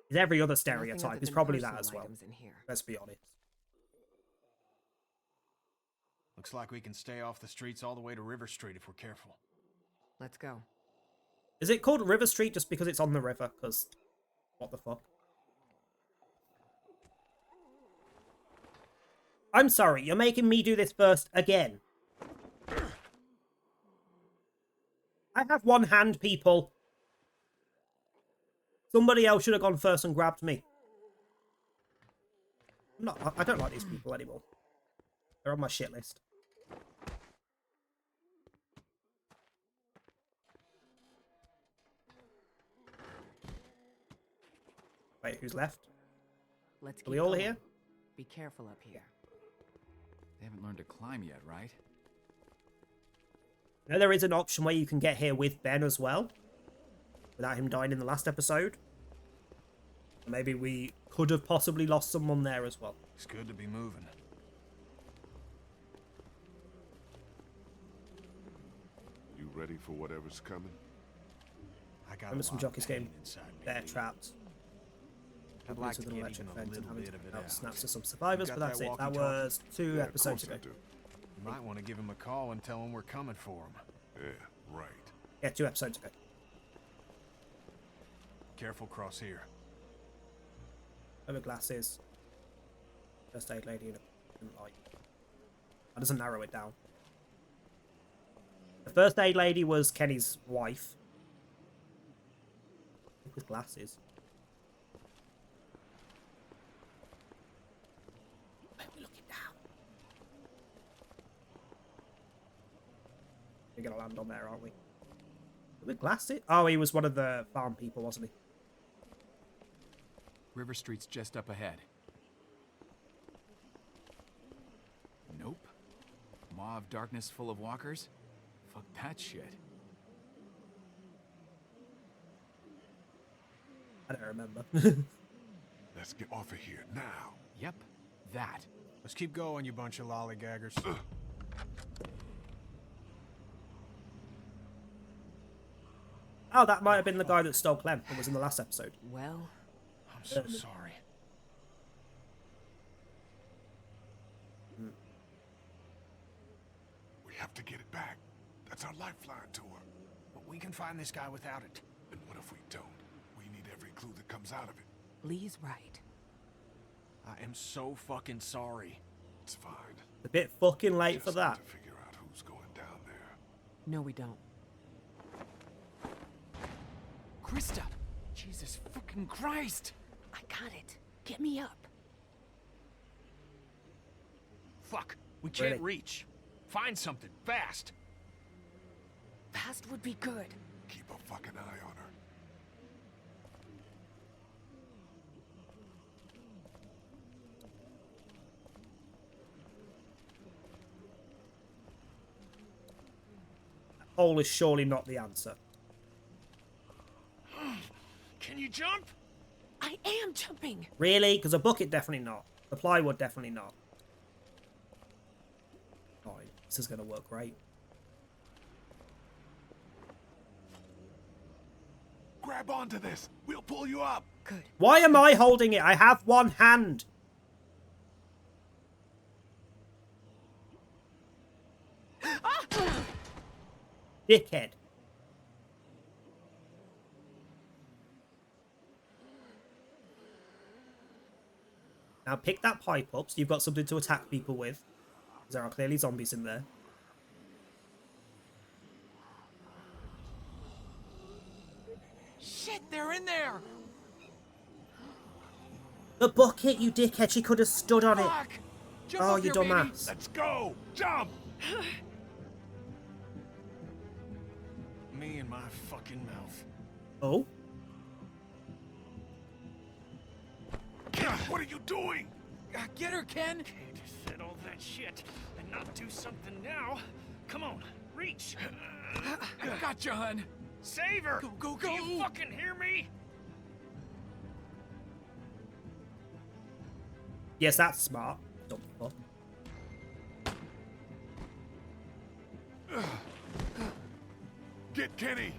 Is every other Nothing stereotype. other Is than probably that personal as well. items in here. Let's be honest. Looks like we can stay off the streets all the way to River Street if we're careful. Let's go. Is it called River Street just because it's on the river? Because, what the fuck? I'm sorry, you're making me do this first again. I have one hand, people. Somebody else should have gone first and grabbed me. I don't like these people anymore. They're on my shit list. Wait, who's left? Let's Are keep we all going. here? Be careful up here. They haven't learned to climb yet, right? Now there is an option where you can get here with Ben as well, without him dying in the last episode. Maybe we could have possibly lost someone there as well. It's good to be moving. You ready for whatever's coming? I got Remember some jockeys getting bear trapped. I'd like to With an get electric even a fence and little having bit to of it out out. snaps to some survivors, You but got that's that it. That walkie-talkie? was 2 Yeah, of episodes course I ago. do. You might want to give him a call and tell him we're coming for him. Yeah, right. Yeah, 2 episodes ago. Careful cross here. Over glasses. First aid lady in a light. That doesn't narrow it down. The first aid lady was Kenny's wife. With glasses. Where are we looking down? We're gonna land on there, aren't we? With glasses? Oh, he was one of the farm people, wasn't he? River Street's just up ahead. Nope. Maw of darkness full of walkers? Fuck that shit. I don't remember. Let's get off of here now. Yep, that. Let's keep going, you bunch of lollygaggers. Oh, that might have been the guy that stole Clem that was in the last episode. Well, I'm so sorry. We have to get it back. That's our lifeline to her. But we can find this guy without it. And what if we don't? We need every clue that comes out of it. Lee's right. I am so fucking sorry. It's fine. A bit fucking late for Just that. need to figure out who's going down there. No, we don't. Krista! Jesus fucking Christ! I got it. Get me up. Fuck. We can't Really? reach. Find something fast. Fast would be good. Keep a fucking eye on her. Hole is surely not the answer. Can you jump? I am jumping. Really? Because a bucket definitely not. The plywood definitely not. Fine. This is going to work great. Grab onto this. We'll pull you up. Good. Why am I holding it? I have one hand. Dickhead. Now pick that pipe up so you've got something to attack people with. Because there are clearly zombies in there. Shit, they're in there! The bucket, you dickhead. She could have stood on it. Fuck! Jump Oh, up you here, baby. dumbass. Let's go. Jump. Me and my fucking mouth. Oh? What are you doing? Get her, Ken! Can't said all that shit and not do something now. Come on, reach. I got you, hun. Save her! Go, go, Do you go. fucking hear me? Yes, that's smart. Dumb fuck. Get Kenny.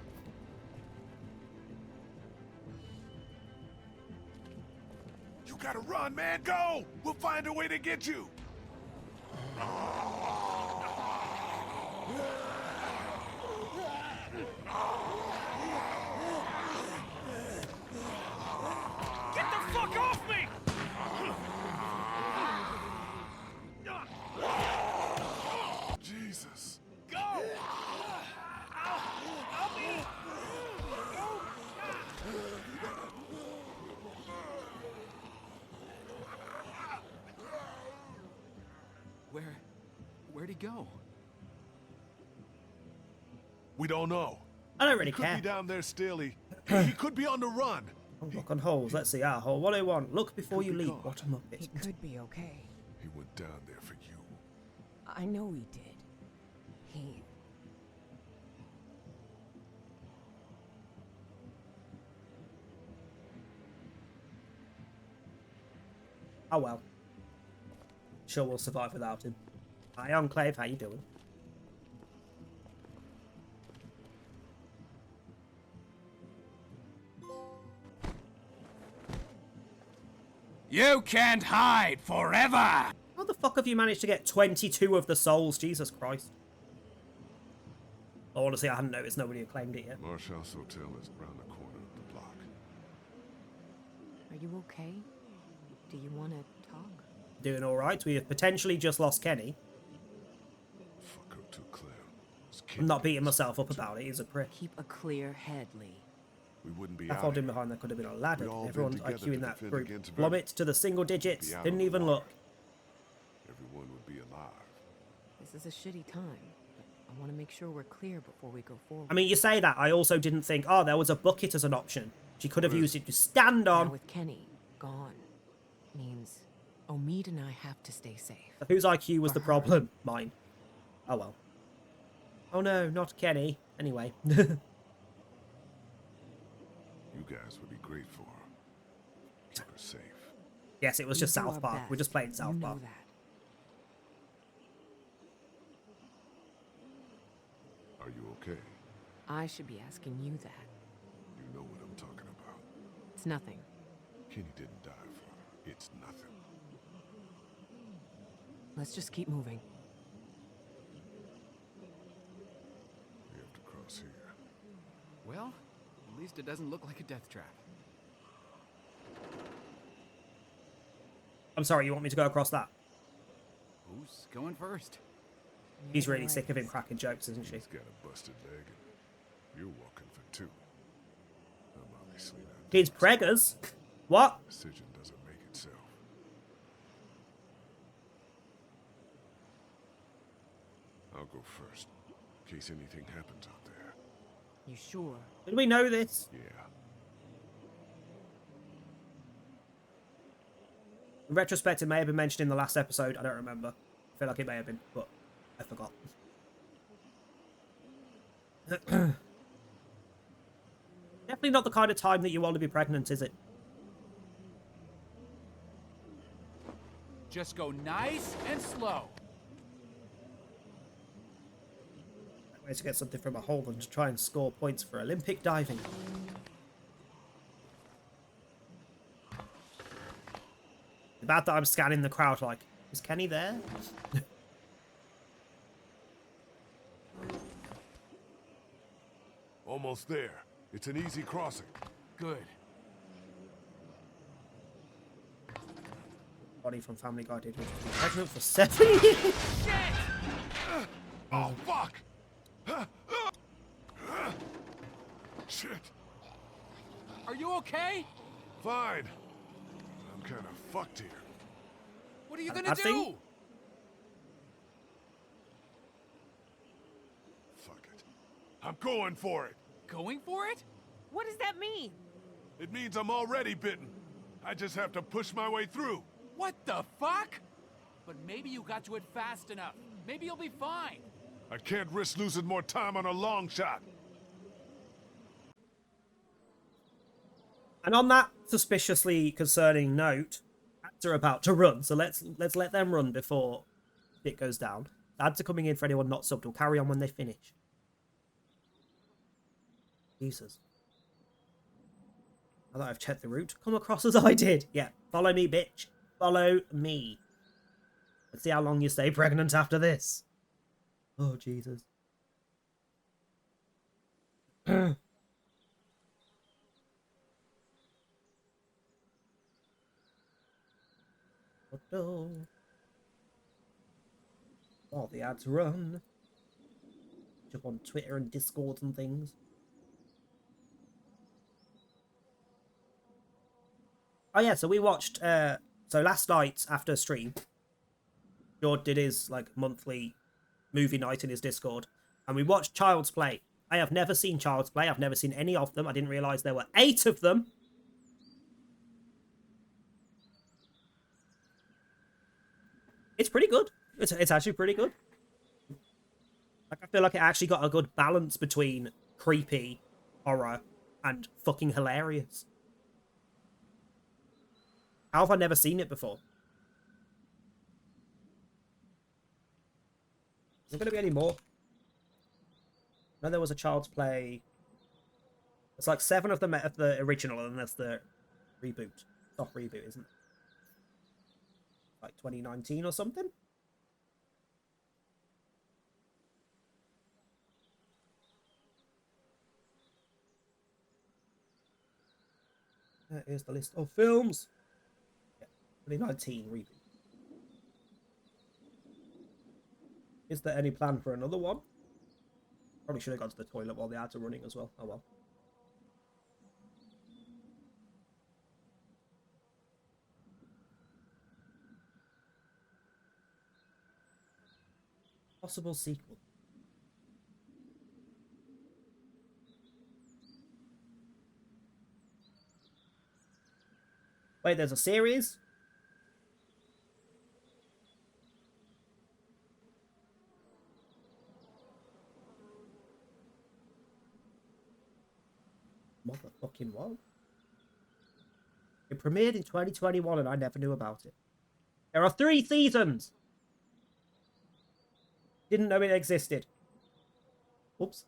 You gotta run, man. Go. We'll find a way to get you. Get the fuck off me! Jesus. Go! I'll be... Where'd he go? We don't know. I don't really He could care. be down there still. He could be on the run. Oh, look on holes. Let's see. Ah, hole 101. Look before you Could be leap. gone. What a muppet. He could be okay. He went down there for you. I know he did. He... Oh well. Sure we'll survive without him. Hi, Enclave, how you doing? You can't hide forever! How the fuck have you managed to get 22 of the souls? Jesus Christ. Oh, honestly, I hadn't noticed nobody had claimed it yet. Marshall's Hotel is around the corner of the block. Are you okay? Do you want to talk? Doing alright. We have potentially just lost Kenny. Fuck her too, Claire. I'm not beating myself up about it. He's a prick. Keep a clear head, Lee. We wouldn't be That out folding here. behind there could have been a ladder. We all been Everyone's together IQ to in that defend group. against Plummet to the single digits. Be out Didn't on the even water. look. Everyone would be alive. This is a shitty time, but I want to make sure we're clear before we go forward. I mean, you say that. I also didn't think, oh, there was a bucket as an option. She could have used it to stand Now on. with Kenny gone, means Omid and I have to stay safe. Whose IQ was For the her. problem? Mine. Oh well. Oh no, not Kenny. Anyway. You guys would be great for her. Keep her safe. Yes, it was We just do South our Park. We're best. just playing South You know Park. that. Are you okay? I should be asking you that. You know what I'm talking about. It's nothing. Kenny didn't die for her. It's nothing. Let's just keep moving. We have to cross here. Well, at least it doesn't look like a death trap. I'm sorry, you want me to go across that? Who's going first? He's You're really right. sick of him cracking jokes, isn't she? He's got a busted leg and you're walking for two. I'm obviously not. He's doing preggers. What? so. Decision doesn't make itself. I'll go first, in case anything happens out there. You sure? Did we know this? Yeah. In retrospect, it may have been mentioned in the last episode. I don't remember. I feel like it may have been, but I forgot. Definitely not the kind of time that you want to be pregnant, is it? Just go nice and slow. Way to get something from a hole and to try and score points for Olympic diving. Bad that I'm scanning the crowd like, is Kenny there? Almost there. It's an easy crossing. Good. Bonnie from Family Guy did, which was been pregnant for 7 years. Oh, fuck! Shit. Are you okay? Fine. I'm kind of fucked here. What are you Bad gonna do? thing? Fuck it. I'm going for it. Going for it? What does that mean? It means I'm already bitten. I just have to push my way through. What the fuck? But maybe you got to it fast enough. Maybe you'll be fine. I can't risk losing more time on a long shot. And on that suspiciously concerning note, ads are about to run, so let's let them run before it goes down. Ads are coming in for anyone not subbed. We'll carry on when they finish. Jesus. Now that I've checked the route, come across as I did. Yeah, follow me, bitch. Follow me. Let's see how long you stay pregnant after this. Oh, Jesus. While the ads run. Jump on Twitter and Discord and things. Oh yeah, so we watched so last night after stream, George did his like monthly movie night in his Discord, and we watched Child's Play. I have never seen Child's Play. I've never seen any of them. I didn't realise there were 8 of them. It's pretty good. It's actually pretty good. Like I feel like it actually got a good balance between creepy, horror, and fucking hilarious. How have I never seen it before? there going to be any more? No, there was a Child's Play. It's like 7 of them of the original, and that's the reboot. Soft reboot, isn't it? Like 2019 or something? There is the list of films. Yeah, 2019 reboot. Is there any plan for another one? Probably should have gone to the toilet while the ads are running as well. Oh well. Possible sequel. Wait, there's a series? Motherfucking what? It premiered in 2021 and I never knew about it. There are 3 seasons! Didn't know it existed. Oops.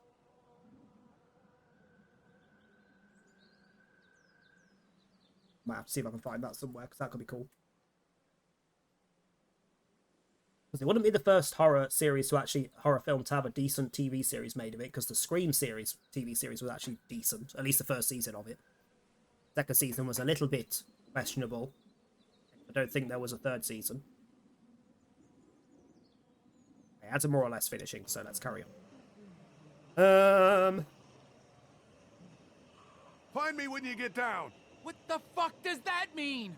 Might have to see if I can find that somewhere, because that could be cool. Because it wouldn't be the first horror film to have a decent TV series made of it, because the Scream series, TV series, was actually decent. At least the first season of it. Second season was a little bit questionable. I don't think there was a third season. Okay, ads are more or less finishing, so let's carry on. Find me when you get down. What the fuck does that mean?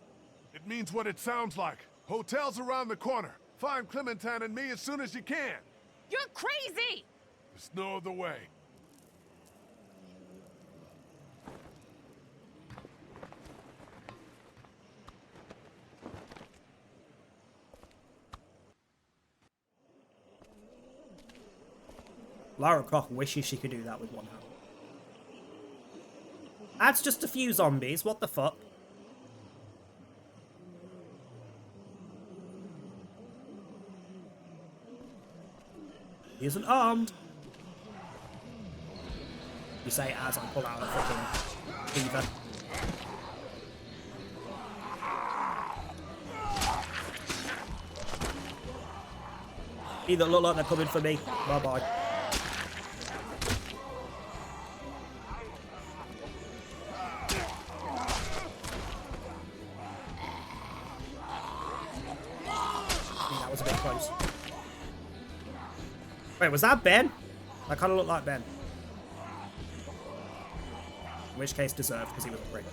It means what it sounds like. Hotel's around the corner. Find Clementine and me as soon as you can. You're crazy! There's no other way. Lara Croft wishes she could do that with one hand. That's just a few zombies, what the fuck? He isn't armed. You say as I pull out a fucking cleaver. Either look like they're coming for me. Bye bye. That was a bit close. Wait, was that Ben? That kind of looked like Ben. In which case deserved, because he was a prick.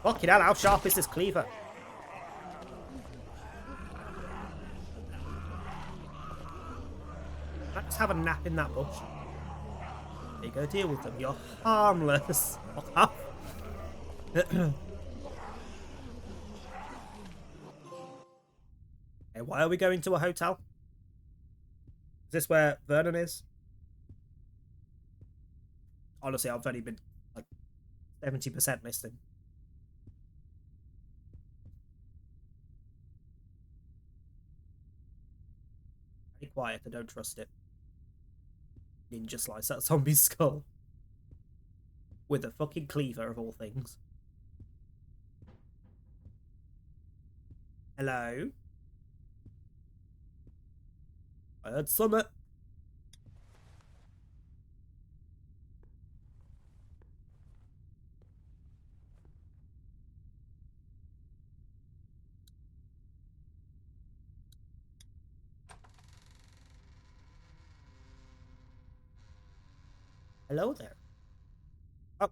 Fucking hell, how sharp is this cleaver? Can I just have a nap in that bush? There you go, deal with them. You're harmless. Okay, why are we going to a hotel? Is this where Vernon is? Honestly, I've only been like 70% listening. Be quiet, I don't trust it. Ninja slice that zombie's skull. With a fucking cleaver of all things. Hello? I heard Summit. Hello there. Oh.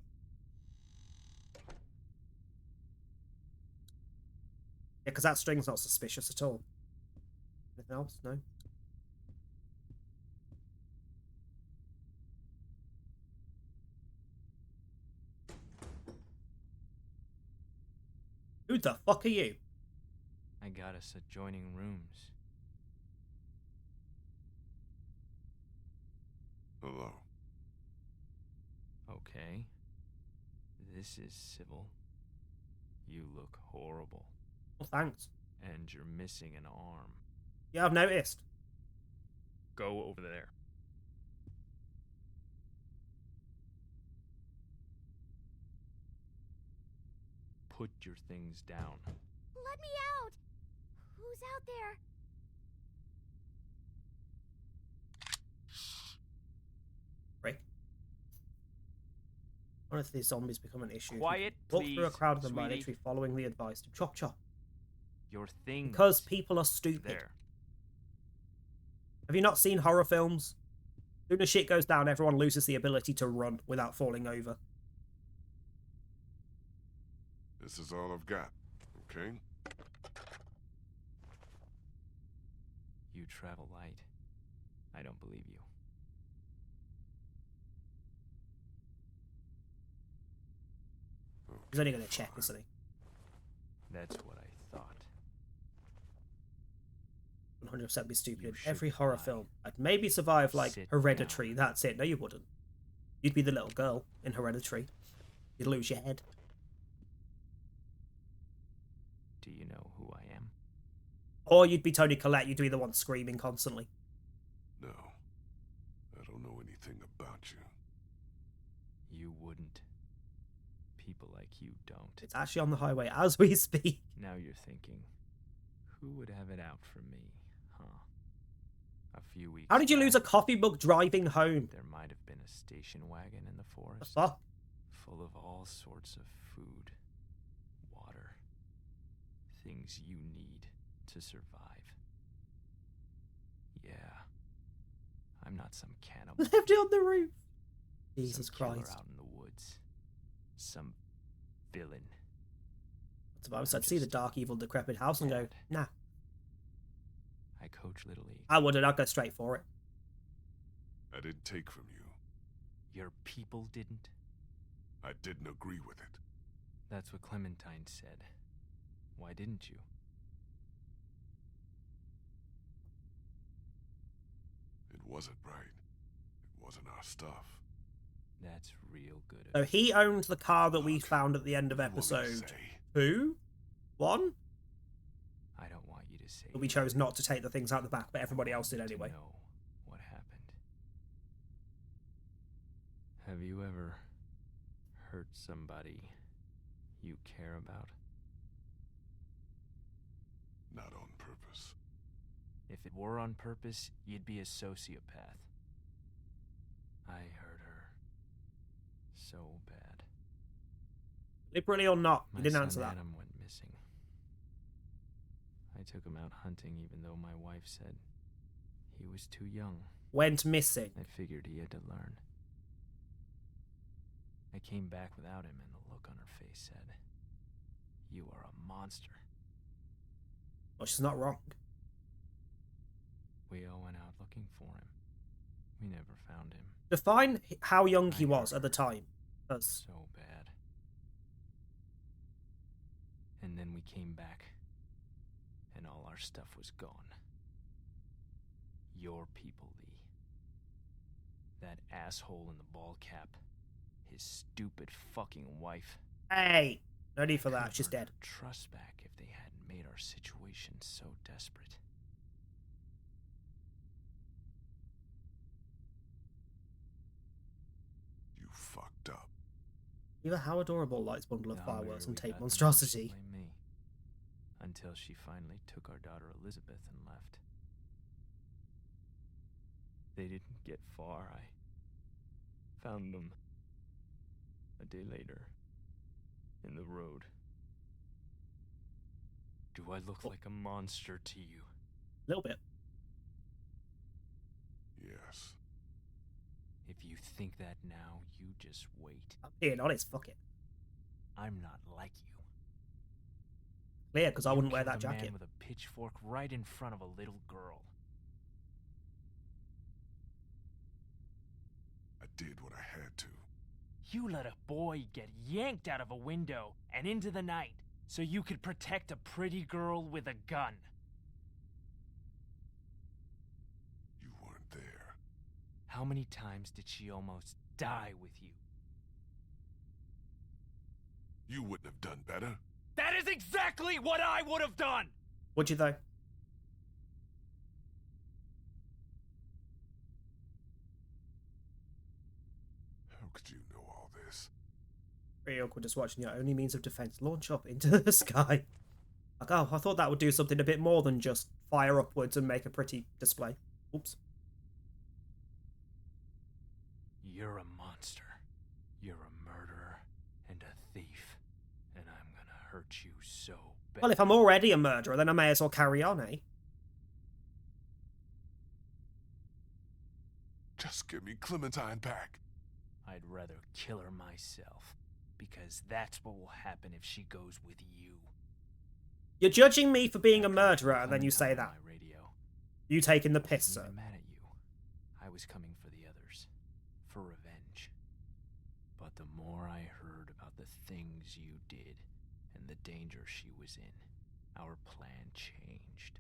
Yeah, because that string's not suspicious at all. Anything else? No? Who the fuck are you? I got us adjoining rooms. Hello. Okay. This is civil. You look horrible. Well, thanks. And you're missing an arm. Yeah, I've noticed. Go over there. Put your things down. Let me out! Who's out there? Right. What if these zombies become an issue? Quiet, Walk through a please, crowd of them sweetie. literally following the advice to chop chop. Your things. Because people are stupid. There. Have you not seen horror films? As soon as shit goes down, everyone loses the ability to run without falling over. This is all I've got, okay? You travel light. I don't believe you. He's only going to check, isn't he? That's what I thought. 100% be stupid. You In should every horror lie. film, I'd maybe survive like Sit Hereditary. down. That's it. No, you wouldn't. You'd be the little girl in Hereditary. You'd lose your head. Do you know who I am? Or you'd be Tony Collette. You'd be the one screaming constantly. No. I don't know anything about you. You wouldn't. People like you don't. It's actually on the highway as we speak. Now you're thinking, who would have it out for me, huh? A few weeks How did you lose a back, copybook driving home? There might have been a station wagon in the The forest, fuck? full of all sorts of food, water, things you need to survive. Yeah, I'm not some cannibal. Left it on the roof. some Jesus killer Christ. out in the woods. Some villain. That's about I'd see the dark, evil, decrepit house and go, Dad. nah. I coach Little League. I wouldn't. I'd go straight for it. I didn't take from you. Your people didn't? I didn't agree with it. That's what Clementine said. Why didn't you? It wasn't right. It wasn't our stuff. That's real good So of he owned the car that we Look, found at the end of you want me to episode say? 2? 1? you. I don't want you to say But we chose not to take the things out the back, but everybody else did to anyway. know what happened. Have you ever hurt somebody you care about? Not on purpose. If it were on purpose, you'd be a sociopath. I hurt her so bad. Deliberately or not, My you didn't son answer that. Adam went missing. I took him out hunting even though my wife said he was too young. Went missing. I figured he had to learn. I came back without him and the look on her face said, "You are a monster." Well, she's not wrong. We all went out looking for him. We never found him. Define how young he I was hurt at the her time. That's so bad. And then we came back, and all our stuff was gone. Your people, Lee. That asshole in the ball cap. His stupid fucking wife. hey, no need for that. Could've She's earned dead. her trust back if they hadn't made our situation so desperate. You fucked up. Either how adorable Light's bundle of The fireworks hungrier and we tape got, the more monstrosity. she blamed me. Until she finally took our daughter Elizabeth and left. They didn't get far. I found them a day later in the road. Do I look like a monster to you? A little bit. Yes. If you think that now, you just wait. I'm being honest, fuck it. I'm not like you. Clear, because I You wouldn't wear killed that a jacket. man with a pitchfork right in front of a little girl. I did what I had to. You let a boy get yanked out of a window and into the night so you could protect a pretty girl with a gun. You weren't there. How many times did she almost die with you? You wouldn't have done better. That is exactly what I would have done! Would you though? How could you know all this? Pretty awkward just watching your only means of defense launch up into the sky. Like, oh, I thought that would do something a bit more than just fire upwards and make a pretty display. Oops. You're a monster. You're a murderer and a thief. And I'm gonna hurt you so bad. Well, if I'm already a murderer, then I may as well carry on, eh? Just give me Clementine back. I'd rather kill her myself. Because that's what will happen if she goes with you. You're judging me for being a murderer, and then you say On that. my radio. You taking the I piss, wasn't sir. even mad at you. I was coming for the others. For revenge. But the more I heard about the things you did and the danger she was in, our plan changed.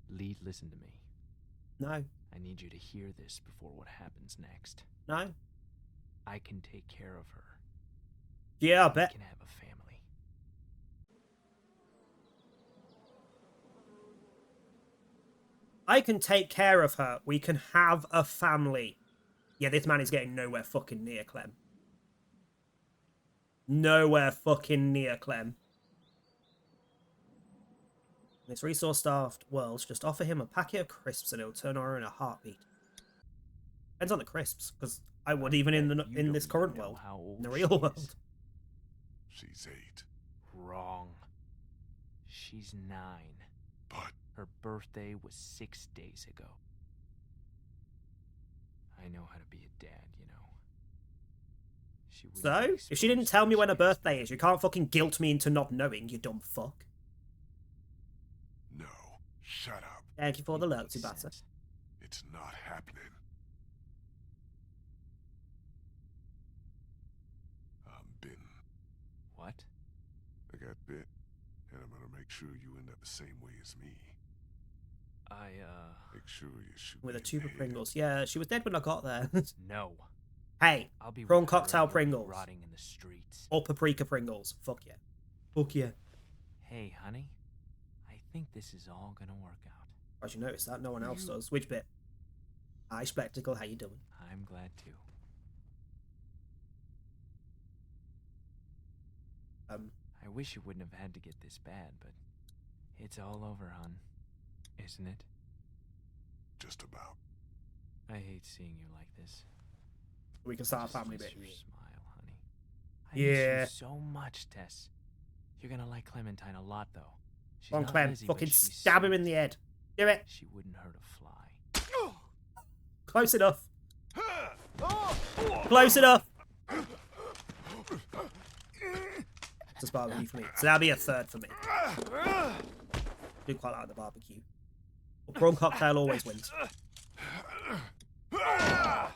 Lee, listen to me. No. I need you to hear this before what happens next. No. I can take care of her. Yeah, I We bet. can have a family. I can take care of her. We can have a family. Yeah, this man is getting nowhere fucking near Clem. Nowhere fucking near Clem. In this resource-starved world, just offer him a packet of crisps and he'll turn on her in a heartbeat. Depends on the crisps, because I would even in bet you in this don't current even know world, how old in the real she world. is. She's 8. Wrong. She's 9. But Her birthday was 6 days ago. I know how to be a dad, you know. She wouldn't So, be if she didn't exposed tell to me what when her she birthday is, you can't fucking guilt me into not knowing, you dumb fuck. no, shut up. Thank you for the It lurk, makes Tsubasa. sense. It's not happening. I'm bitten. What? I got bit, and I'm gonna make sure you end up the same way as me. Make sure you shoot With me a in tube the of head. Pringles. Yeah, she was dead when I got there. No. Hey, I'll be prawn with her cocktail and you'll be Pringles. rotting in the streets. Or paprika Pringles. Fuck yeah. Fuck yeah. Hey, honey. I think this is all gonna work out. As you notice that, no one else does. Which bit? Hi, Spectacle, how you doing? I'm glad to. I wish it wouldn't have had to get this bad, but it's all over, hon. Isn't it? Just about. I hate seeing you like this. We can start a Just family miss bit. your smile, honey. I miss Yeah. you so much, Tess. You're gonna like Clementine a lot, though. She's Come on, not Clem. busy, but Fucking she's stab him sweet. in the head. Do it. She wouldn't hurt a fly. Close enough. Close enough. It's a barbecue for me. So that'll be a third for me. Do quite like the barbecue. Well, prawn cocktail always wins. Back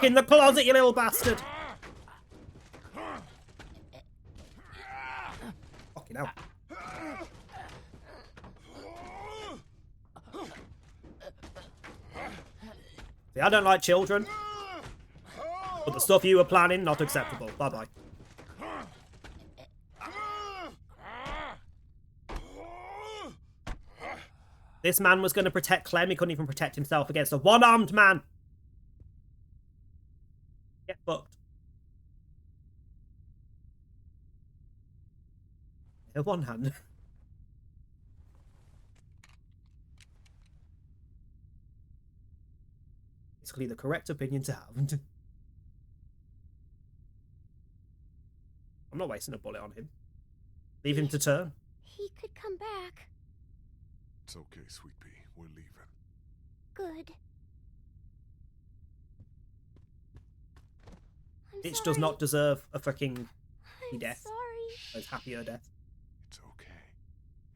in the closet, you little bastard. Fucking hell. See, I don't like children. But the stuff you were planning, not acceptable. Bye-bye. This man was going to protect Clem. He couldn't even protect himself against a one-armed man. Get fucked. In one hand. Basically the correct opinion to have. I'm not wasting a bullet on him. Leave him to turn. He could come back. It's okay, Sweet Pea. We're leaving. Good. I'm Bitch sorry. does not deserve a freaking I'm death. sorry. As happier death. It's okay.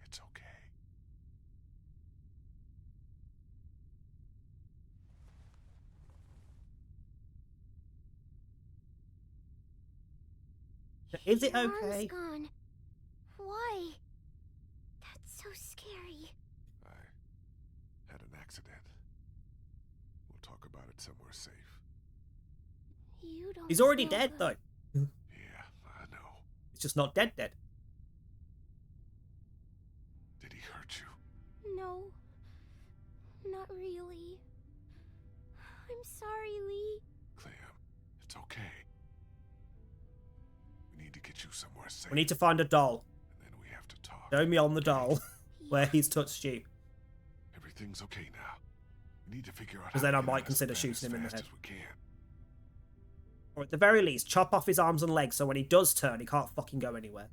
It's okay. Is it Your okay? arm's gone. Why? That's so scary. I had an accident. it somewhere safe. You don't. He's already smell dead, good. though. Yeah, I know. He's just not dead. Did he hurt you? No, not really. I'm sorry, Lee. Clem, it's okay. We need to get you somewhere safe. We need to find a doll. And then we have to talk. Show me on the doll where he's touched you. Everything's okay now. We need to figure out. Because how then to I get might out of consider Savannah shooting him in the as fast head. as we can. Or at the very least, chop off his arms and legs so when he does turn, he can't fucking go anywhere.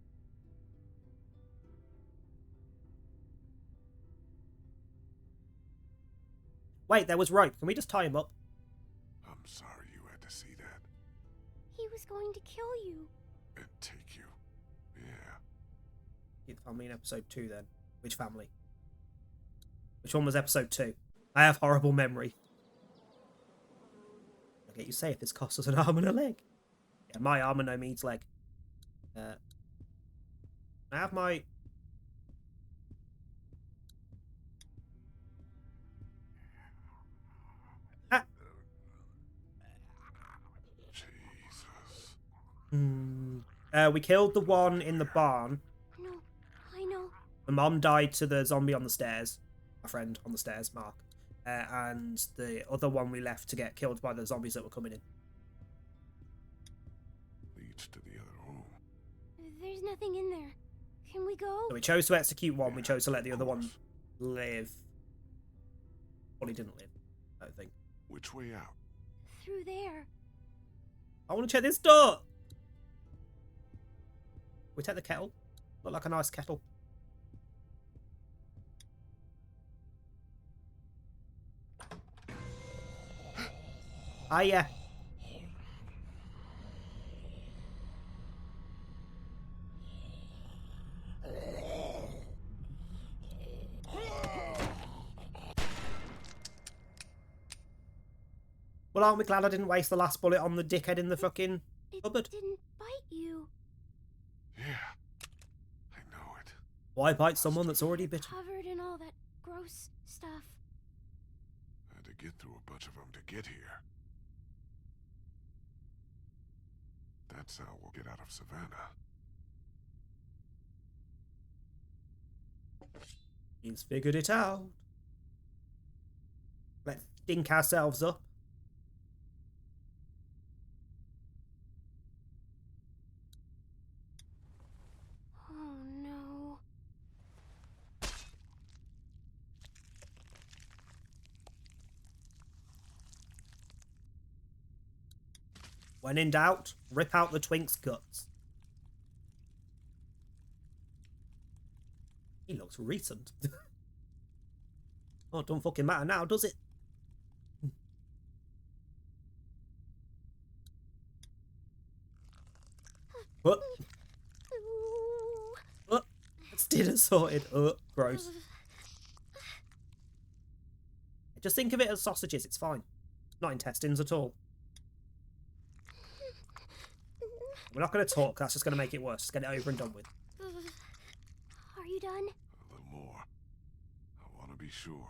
Wait, there was rope. Can we just tie him up? I'm sorry you had to see that. He was going to kill you. And take you. Yeah. I mean, episode 2 then. Which family? Which one was episode 2? I have horrible memory. I'll get you safe. This costs us an arm and a leg. Yeah, my arm and no means leg. I have my... Ah. Jesus. We killed the one in the barn. No, I know. The mom died to the zombie on the stairs. My friend on the stairs, Mark. And the other one we left to get killed by the zombies that were coming in. Leads to the other room. There's nothing in there. Can we go? So we chose to execute one, we chose to let the other one live. Well, he didn't live, I don't think. Which way out? Through there. I want to check this door! We take the kettle. Look like a nice kettle. Ah, yeah. Well, aren't we glad I didn't waste the last bullet on the dickhead in the fucking cupboard? It didn't bite you. Yeah. I know it. Why bite someone that's already bitten? Covered in all that gross stuff. Had to get through a bunch of them to get here. That's how we'll get out of Savannah. He's figured it out. Let's stink ourselves up. Oh no. When in doubt, rip out the twink's guts. He looks recent. Oh, it don't fucking matter now, does it? What? What? It's dinner sorted. Gross. Just think of it as sausages, it's fine. Not intestines at all. We're not going to talk, that's just going to make it worse. Just get it over and done with. Are you done? A little more. I want to be sure.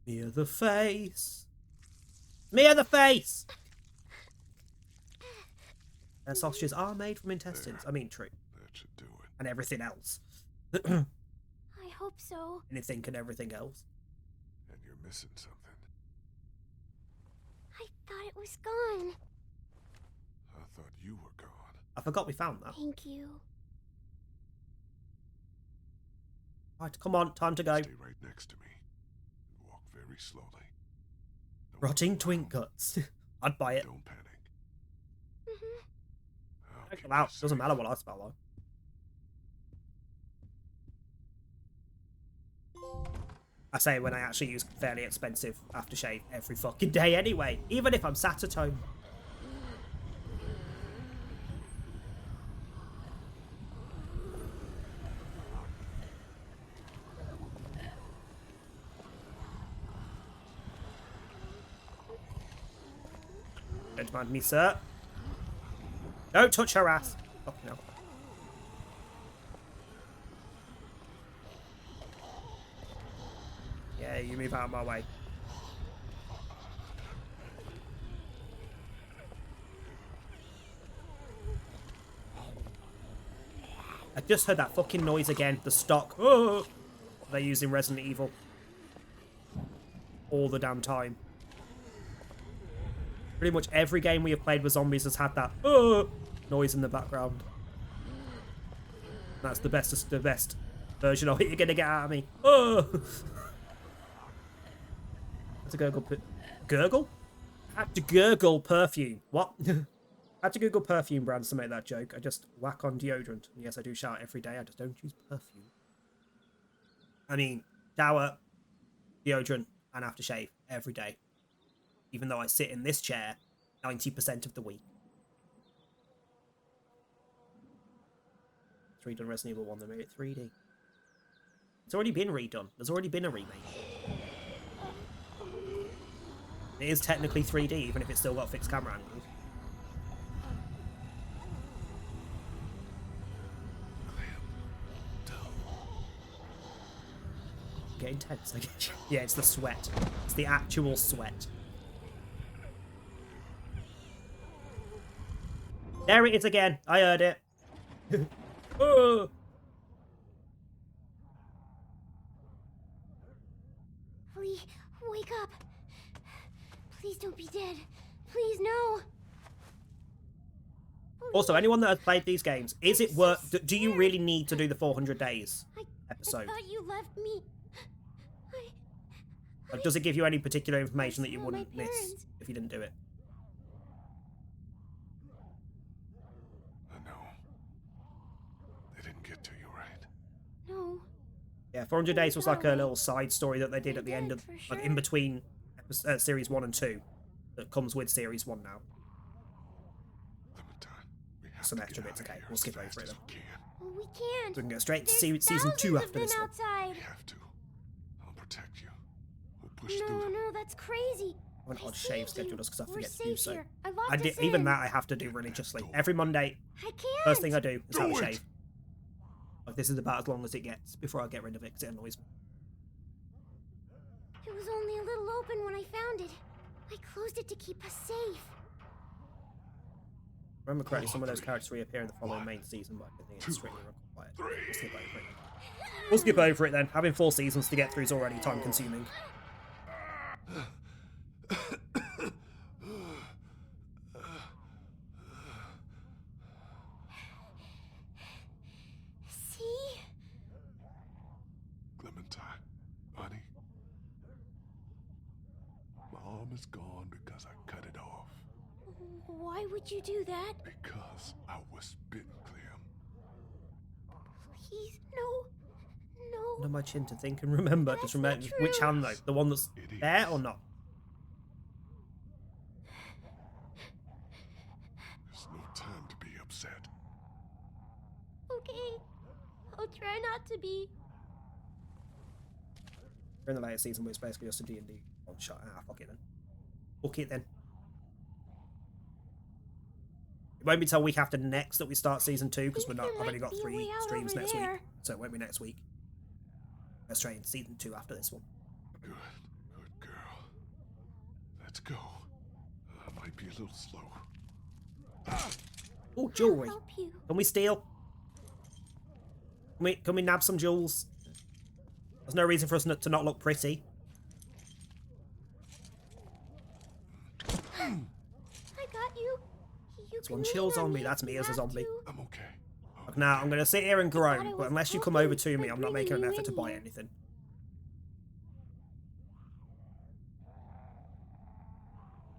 Smear the face. Smear the face! And sausages are made from intestines. I mean, true. That should do it. And everything else. I hope so. Anything and everything else. And you're missing something. I thought it was gone. I thought you were gone. I forgot we found that. Thank you. Right, come on, time to go. Stay right next to me. And walk very slowly. Don't Rotting look twink around. guts. I'd buy it. Don't panic. I'll Take keep them out. you safe. Doesn't matter what I smell like. I say when I actually use fairly expensive aftershave every fucking day anyway, even if I'm sat at home. Don't mind me, sir. Don't touch her ass. Fucking hell. Yeah, you move out of my way. I just heard that fucking noise again. The stock they use in Resident Evil. All the damn time. Pretty much every game we have played with zombies has had that noise in the background. That's the best version of it you're gonna get out of me. That's a gurgle. Had to gurgle perfume. What? Had to Google perfume brands to make that joke. I just whack on deodorant. And yes, I do shower every day. I just don't use perfume. I mean, shower, deodorant, and aftershave every day. Even though I sit in this chair 90% of the week. It's redone Resident Evil 1, they made it 3D. It's already been redone. There's already been a remake. It is technically 3D, even if it's still got fixed camera angles. Get intense, I get you. Yeah, it's the sweat. It's the actual sweat. There it is again. I heard it. Oh. Lee, wake up. Please don't be dead. Please, no. Also, anyone that has played these games, is it worth... Do you really need to do the 400 days episode? I thought you left me. Like, does it give you any particular information that you wouldn't miss if you didn't do it? I know. They didn't get to you, right? No. Yeah, 400 Days was like a little side story that they did at the end of... Like, in between Series 1 and 2. That comes with Series 1 now. Some extra bits, okay. We'll skip over it then. Well, we can't. We can go straight to Season 2 after this one. Outside. We have to. I'll protect you. We'll push No, through. no, that's crazy. I have an odd shave schedule just because I forget to do so. Here. I locked us Even in. that I have to do religiously. Every Monday, I can't. first thing I do is have a shave. Like, this is about as long as it gets before I get rid of it because it annoys me. It was only a little open when I found it. I closed it to keep us safe. If I remember correctly, some of those characters reappear in the following main season, but I think it's strictly required. We'll skip over it. We'll skip over it then. Having 4 seasons to get through is already time consuming. See? Clementine, honey. Mom is gone because I cut it off. Why would you do that? Because I was bitten, Clem. Please, no. No. Under my chin to think and remember. Just remember which hand though? The one that's there or not? There's no time to be upset. Okay. I'll try not to be. In the later season, where it's basically just a D&D one shot. Ah, fuck it then. Fuck it then. It won't be till week after next that we start season 2 because I've only got 3 streams next week, so it won't be next week. Let's try in season 2 after this one. Good girl. Let's go. I might be a little slow. Oh, jewelry. I'll help you. Can we steal? Can we nab some jewels? There's no reason for us to not look pretty. I got you. This one chills on me. That's me as a zombie. I'm okay. Now, I'm going to sit here and groan, but unless you come over to me, I'm not making an effort to buy anything.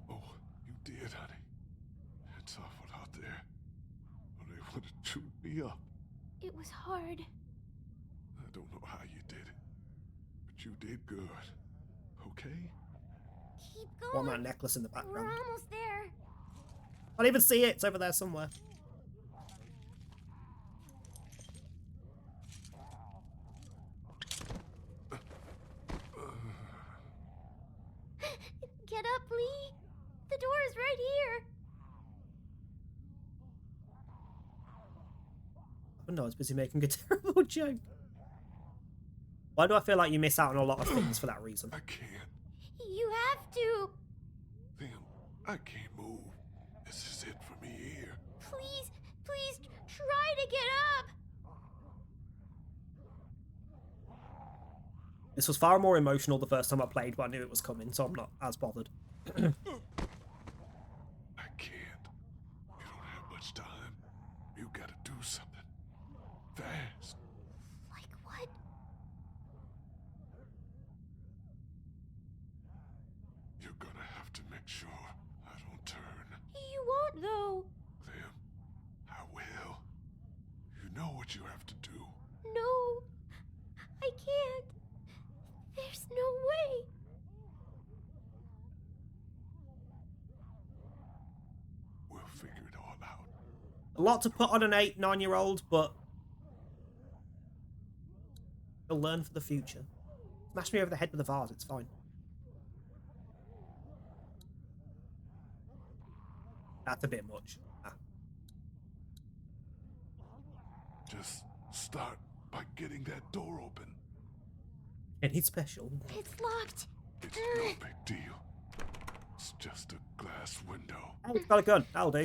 Oh, you did, honey. It's awful out there. Well, they would have chewed me up. It was hard. I don't know how you did it, but you did good. Okay? Keep I want going. that necklace in the We're background. almost there. I don't even see it. It's over there somewhere. Get up, Lee. The door is right here. Oh no, I was busy making a terrible joke. Why do I feel like you miss out on a lot of things for that reason? I can't. You have to. Then I can't move. This is it for me here. Please, please try to get up. This was far more emotional the first time I played, but I knew it was coming, so I'm not as bothered. I can't. You don't have much time. You gotta do something. Fast. Like what? You're gonna have to make sure I don't turn. You won't, though. Clem, I will. You know what you have to do. No. I can't. There's no way. We'll figure it all out. A lot to put on an 8-9-year-old, but he'll learn for the future. Smash me over the head with a vase, it's fine. That's a bit much. Ah. Just start by getting that door open. Any special? It's locked. It's no big deal. It's just a glass window. Oh, it's got a gun. That'll do.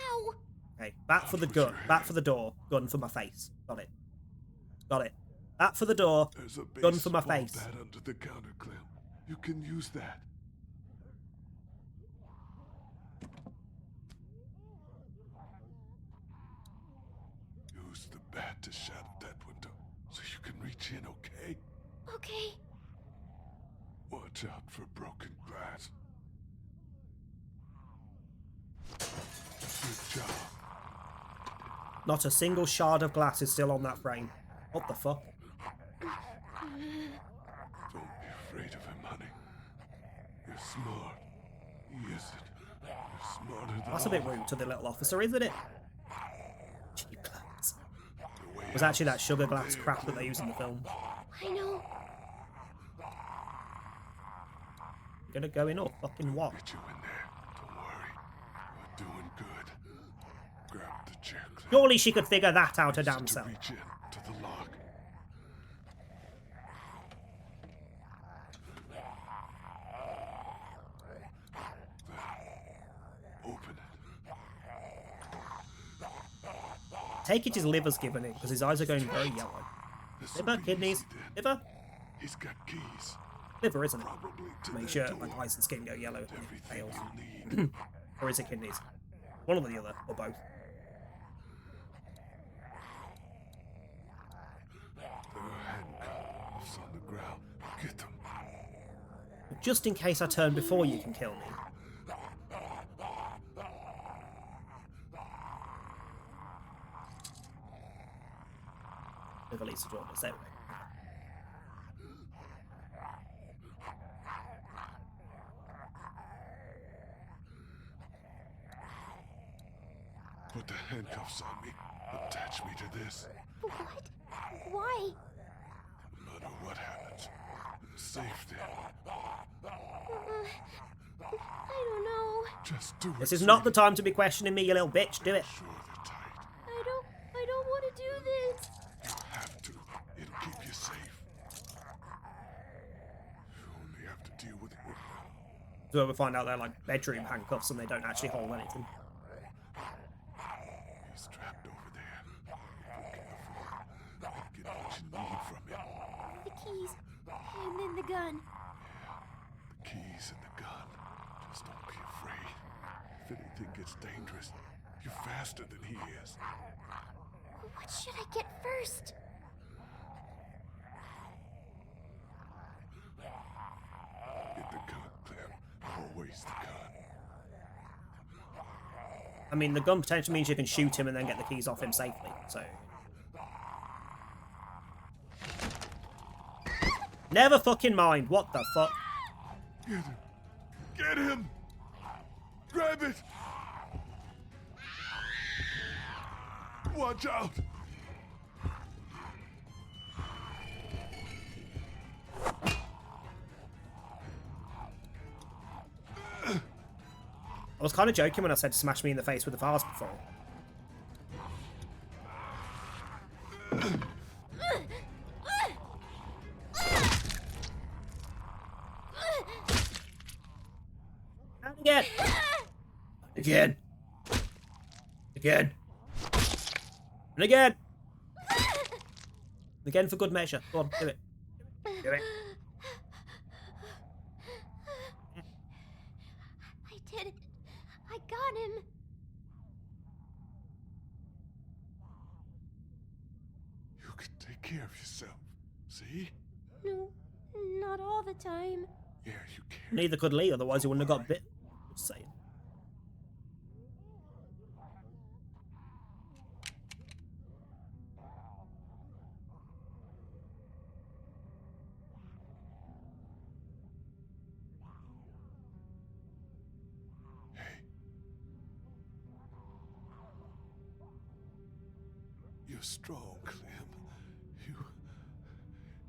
Ow. Okay, bat for the gun. Bat for the door. Gun for my face. Got it. Got it. Bat for the door. There's a Gun for my baseball face. bat under the counter, Clem. You can use that. Use the bat to shatter that window so you can reach in, okay? Okay. Watch out for broken glass. Good job. Not a single shard of glass is still on that frame. What the fuck? Don't be afraid of him, honey. You're smart. He isn't. You're smarter than That's a bit all. rude to the little officer, isn't it? Cheap glass. The way It was actually out that sugar is glass there, crap that Clem. they use in the film. I know. You're gonna go in or fucking what? Get you in there. Don't worry. We're doing good. Grab the chair, Clem. Surely she could figure that out her Use it damn to self. reach in to the lock. Open it. Take it his liver's giving it, because his eyes are going very yellow. This'll Liver, be kidneys, easy then. liver? He's got keys. Liver, isn't it? Probably to Make that sure door. my eyes and skin go yellow and it Everything fails. you need. Or is it kidneys? One or the other, or both. There are handcuffs on the ground. Get them. Just in case I turn before you can kill me. Liver leads to Jordan, there we go. Put the handcuffs on me. Attach me to this. What? Why? No matter what happens, I'm safe then. I don't know. Just do it. This is not the time to be questioning me, you little bitch. Do it. Sure, they're tight. I don't want to do this. You have to. It'll keep you safe. You only have to deal with it. So we find out they're like bedroom handcuffs and they don't actually hold anything. He's trapped over there. If we're careful, we can get what you need from him. The keys. And then the gun. The keys and the gun. Just don't be afraid. If anything gets dangerous, you're faster than he is. What should I get first? Get the gun, Clem. Always the gun. I mean, the gun potentially means you can shoot him and then get the keys off him safely, so... Never fucking mind. What the fuck? Get him! Get him! Grab it! Watch out! I was kind of joking when I said smash me in the face with a vase before. And again! Again! Again! And again! Again for good measure. Go on, do it. Do it. I did it. I got him. You can take care of yourself. See? No, not all the time. Yeah, you can. Neither could Lee, otherwise he wouldn't have got bit. Just saying. Hey. You're strong, Clem.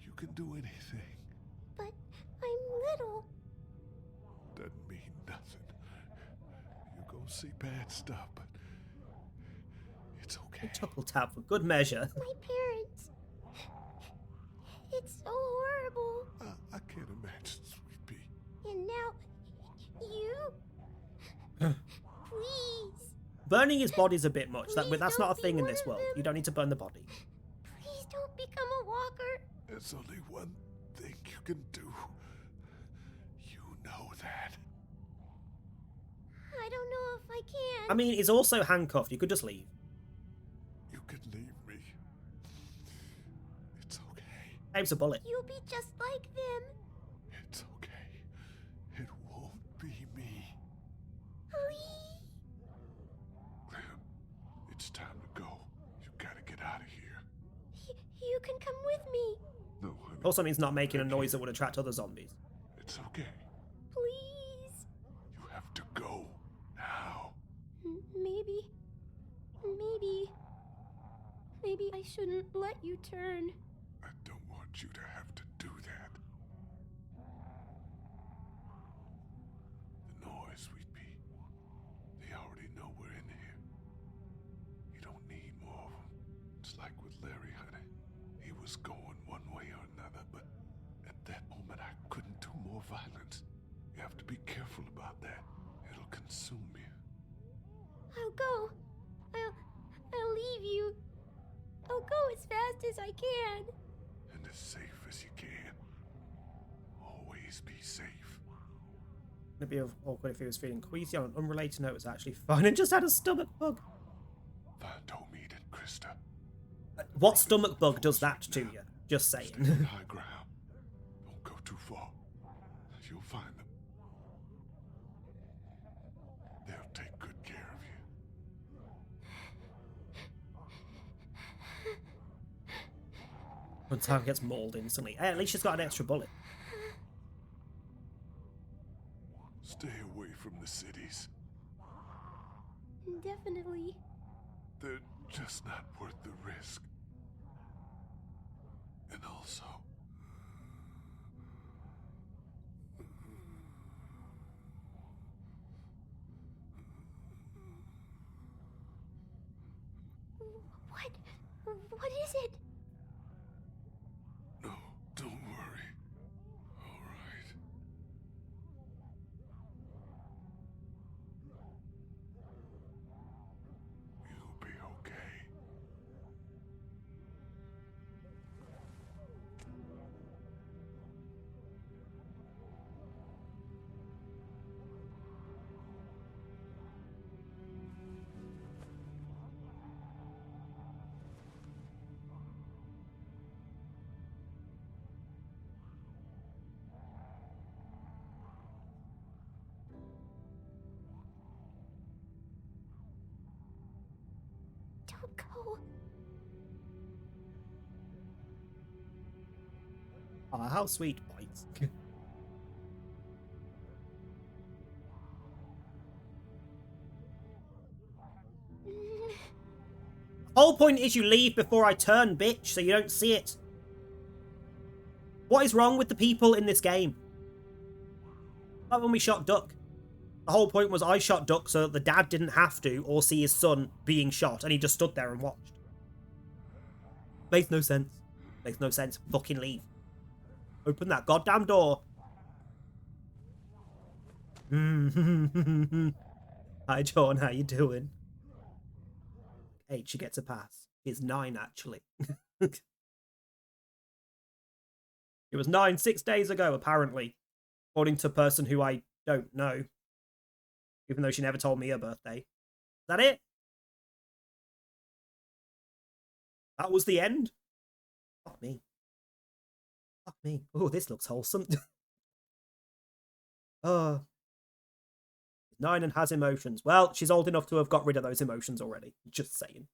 You can do anything. But I'm little. Doesn't mean nothing. You go see bad stuff, but it's okay. Chuckle tap for good measure. My parents. It's so horrible. I can't imagine, sweet pea. And now, you? Please. Burning his body's a bit much. That's Please not a don't thing be in one this of world. them. You don't need to burn the body. Please don't become a walker. There's only one thing you can do. You know that. I don't know if I can. I mean, he's also handcuffed. You could just leave. You can leave me. It's okay. Aims a bullet. You'll be just like them. It's okay. It won't be me. Lee. Clem, it's time to go. You gotta get out of here. You can come with me. No, honey. Also means not making a noise that would attract other zombies. It's okay. Please. You have to go now. Maybe I shouldn't let you turn. I don't want you to have to do that. The noise, sweet pea. They already know we're in here. You don't need more of them. It's like with Larry, honey. He was going one way or another, but at that moment I couldn't do more violence. You have to be careful about that. It'll consume you. I'll go. I'll leave you. I'll go as fast as I can. And as safe as you can. Always be safe. It'd be awkward if he was feeling queasy. On an unrelated note, it was actually fine and just had a stomach bug. Don't eat it, Krista. What stomach bug does that to you? Just Stay on saying. high ground. Don't go too far. You'll find them. They'll take good care of you. When time gets mauled instantly. Hey, at least she's got an extra bullet. Stay away from the cities. Definitely. They're just not worth the risk. And also, What is it? no, don't worry. All right. You'll be okay. Don't go. Oh, how sweet bites. Whole point is you leave before I turn, bitch, so you don't see it. What is wrong with the people in this game? Like when we shot Duck. The whole point was I shot Duck so that the dad didn't have to or see his son being shot, and he just stood there and watched. Makes no sense. Makes no sense. Fucking leave. Open that goddamn door. Hi, John. How you doing? 8, she gets a pass. It's 9, actually. It was 9, 6 days ago, apparently. According to a person who I don't know. Even though she never told me her birthday. Is that it? That was the end? Fuck me. Fuck me. Oh, this looks wholesome. 9 and has emotions. Well, she's old enough to have got rid of those emotions already. Just saying.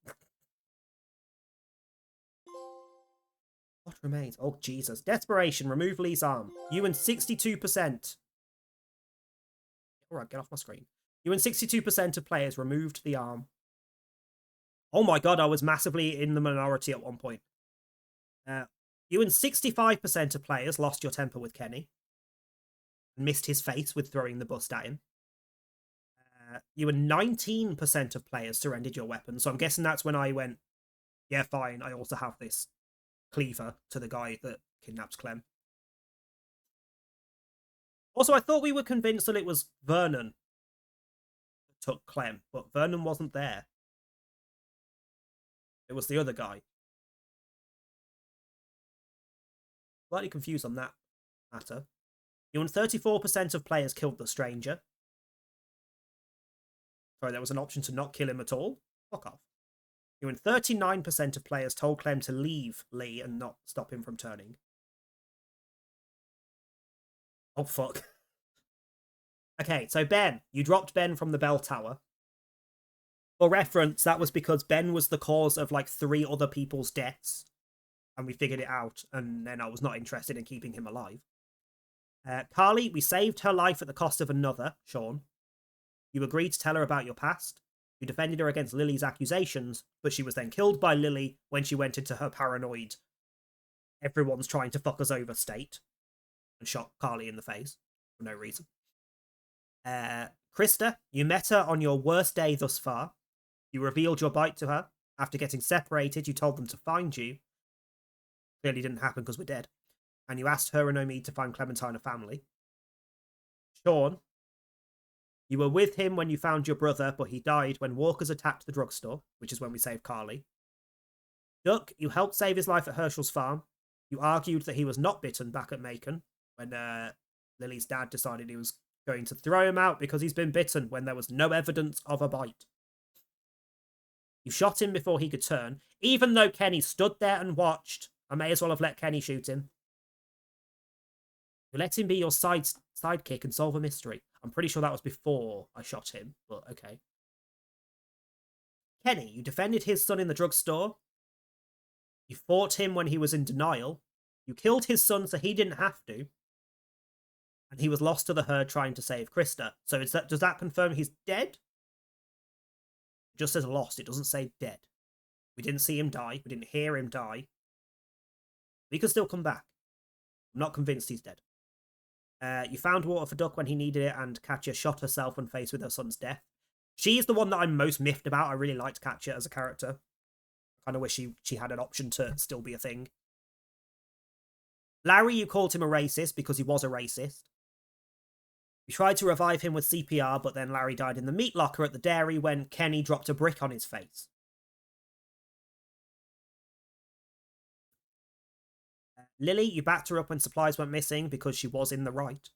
What remains? Oh, Jesus. Desperation. Remove Lee's arm. You and 62%. Alright, get off my screen. You and 62% of players removed the arm. Oh my god, I was massively in the minority at one point. You and 65% of players lost your temper with Kenny. Missed his face with throwing the bust at him. You and 19% of players surrendered your weapon. So I'm guessing that's when I went, yeah, fine, I also have this cleaver to the guy that kidnaps Clem. Also, I thought we were convinced that it was Vernon that took Clem, but Vernon wasn't there. It was the other guy. Slightly confused on that matter. You and 34% of players killed the stranger. Sorry, there was an option to not kill him at all. Fuck off. You and 39% of players told Clem to leave Lee and not stop him from turning. Oh, fuck. Okay, so Ben. You dropped Ben from the bell tower. For reference, that was because Ben was the cause of like 3 other people's deaths. And we figured it out, and then I was not interested in keeping him alive. Carly, we saved her life at the cost of another, Sean. You agreed to tell her about your past. You defended her against Lily's accusations, but she was then killed by Lily when she went into her paranoid everyone's trying to fuck us over state and shot Carly in the face for no reason. Krista, you met her on your worst day thus far. You revealed your bite to her. After getting separated, you told them to find you. Clearly didn't happen because we're dead. And you asked her and Omid to find Clementine a family. Sean, you were with him when you found your brother, but he died when walkers attacked the drugstore, which is when we saved Carly. Duck, you helped save his life at Herschel's farm. You argued that he was not bitten back at Macon when Lily's dad decided he was going to throw him out because he's been bitten when there was no evidence of a bite. You shot him before he could turn. Even though Kenny stood there and watched, I may as well have let Kenny shoot him. You let him be your sidekick and solve a mystery. I'm pretty sure that was before I shot him, but okay. Kenny, you defended his son in the drugstore. You fought him when he was in denial. You killed his son so he didn't have to. And he was lost to the herd trying to save Krista. So does that confirm he's dead? It just says lost. It doesn't say dead. We didn't see him die. We didn't hear him die. He could still come back. I'm not convinced he's dead. You found water for Duck when he needed it, and Katya shot herself when faced with her son's death. She's the one that I'm most miffed about. I really liked Katya as a character. I kind of wish she had an option to still be a thing. Larry, you called him a racist because he was a racist. You tried to revive him with CPR, but then Larry died in the meat locker at the dairy when Kenny dropped a brick on his face. Lily, you backed her up when supplies went missing because she was in the right.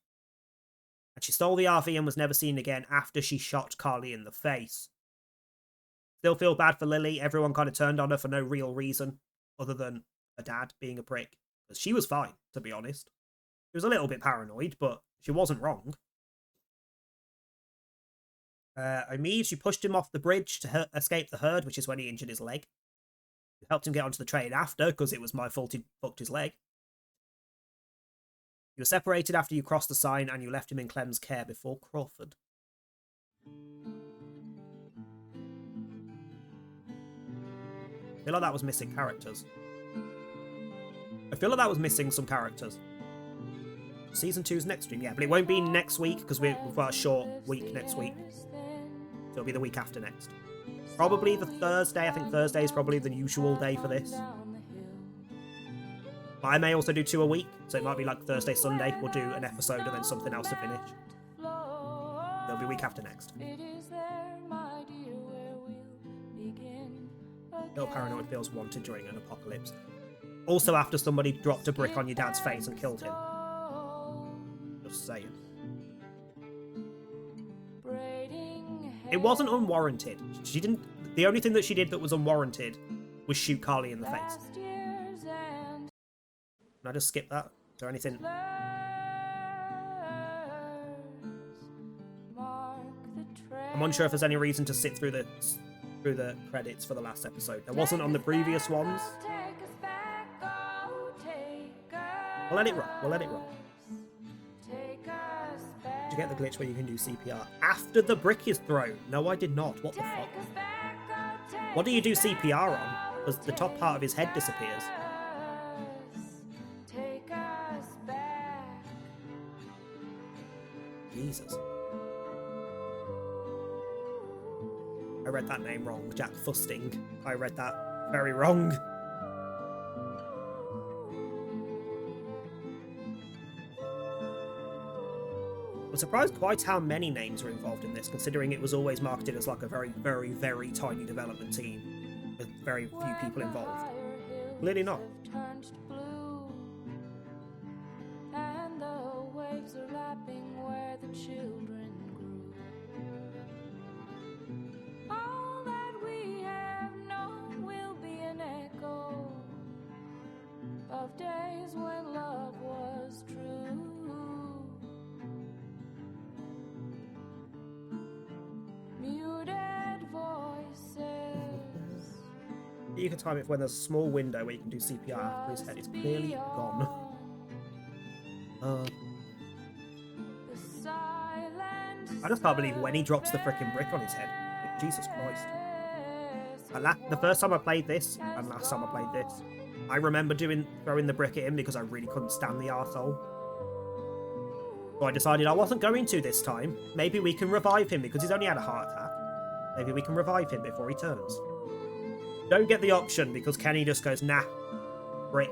And she stole the RV and was never seen again after she shot Carly in the face. Still feel bad for Lily. Everyone kind of turned on her for no real reason other than her dad being a prick. Because she was fine, to be honest. She was a little bit paranoid, but she wasn't wrong. Omid, you pushed him off the bridge to escape the herd, which is when he injured his leg. You helped him get onto the train after, because it was my fault he fucked his leg. You were separated after you crossed the sign, and you left him in Clem's care before Crawford. I feel like that was missing characters. I feel like that was missing some characters. Season 2's next stream, yeah, but it won't be next week, because we've got a short week next week. So it'll be the week after next. Probably the Thursday. I think Thursday is probably the usual day for this. But I may also do 2 a week, so it might be like Thursday, Sunday. We'll do an episode and then something else to finish. It'll be week after next. No paranoid feels wanted during an apocalypse. Also after somebody dropped a brick on your dad's face and killed him. Just saying. It wasn't unwarranted. She didn't... The only thing that she did that was unwarranted was shoot Carly in the face. Can I just skip that? Is there anything... I'm unsure if there's any reason to sit through the credits for the last episode. There wasn't on the previous ones. We'll let it run. We'll let it run. Did you get the glitch where you can do CPR after the brick is thrown? No, I did not. What the fuck? What do you do CPR on? Because the top part of his head disappears. Jesus. I read that name wrong. Jack Fusting. I read that very wrong. I'm surprised quite how many names are involved in this, considering it was always marketed as like a very, very, very tiny development team with very few people involved. Clearly not. And the waves are lapping where the children grew. All that we have known will be an echo of days when love was true. Muted voices. You can time it when there's a small window where you can do CPR after his head is clearly gone. I just can't believe when he drops the frickin' brick on his head. Like, Jesus Christ. The first time I played this, and last time I played this, I remember throwing the brick at him because I really couldn't stand the arsehole. So I decided I wasn't going to this time. Maybe we can revive him because he's only had a heart attack. Maybe we can revive him before he turns. Don't get the option because Kenny just goes, nah, brick.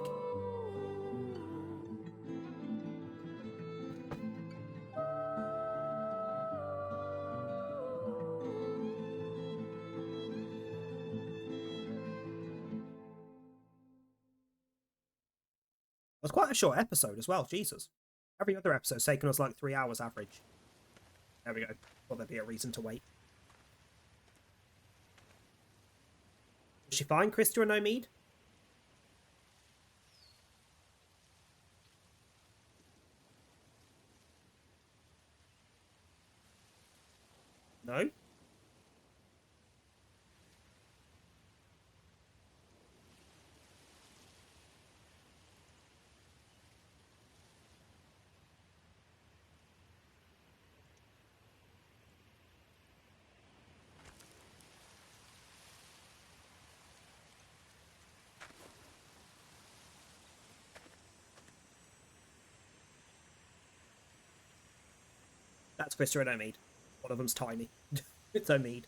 It was quite a short episode as well, Jesus. Every other episode's taken us like 3 hours average. There we go. Thought there'd be a reason to wait. Did she find Krista and Omid? No? That's Krista and Omid. One of them's tiny. It's Omid.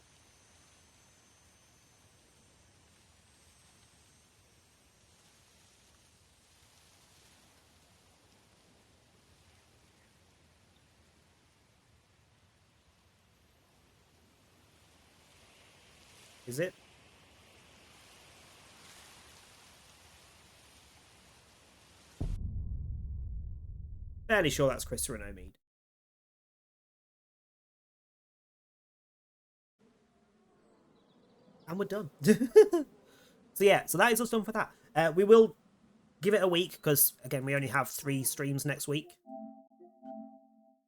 Is it? Fairly sure that's Krista and Omid. And we're done. So yeah, so that is us done for that. We will give it a week because, again, we only have 3 streams next week.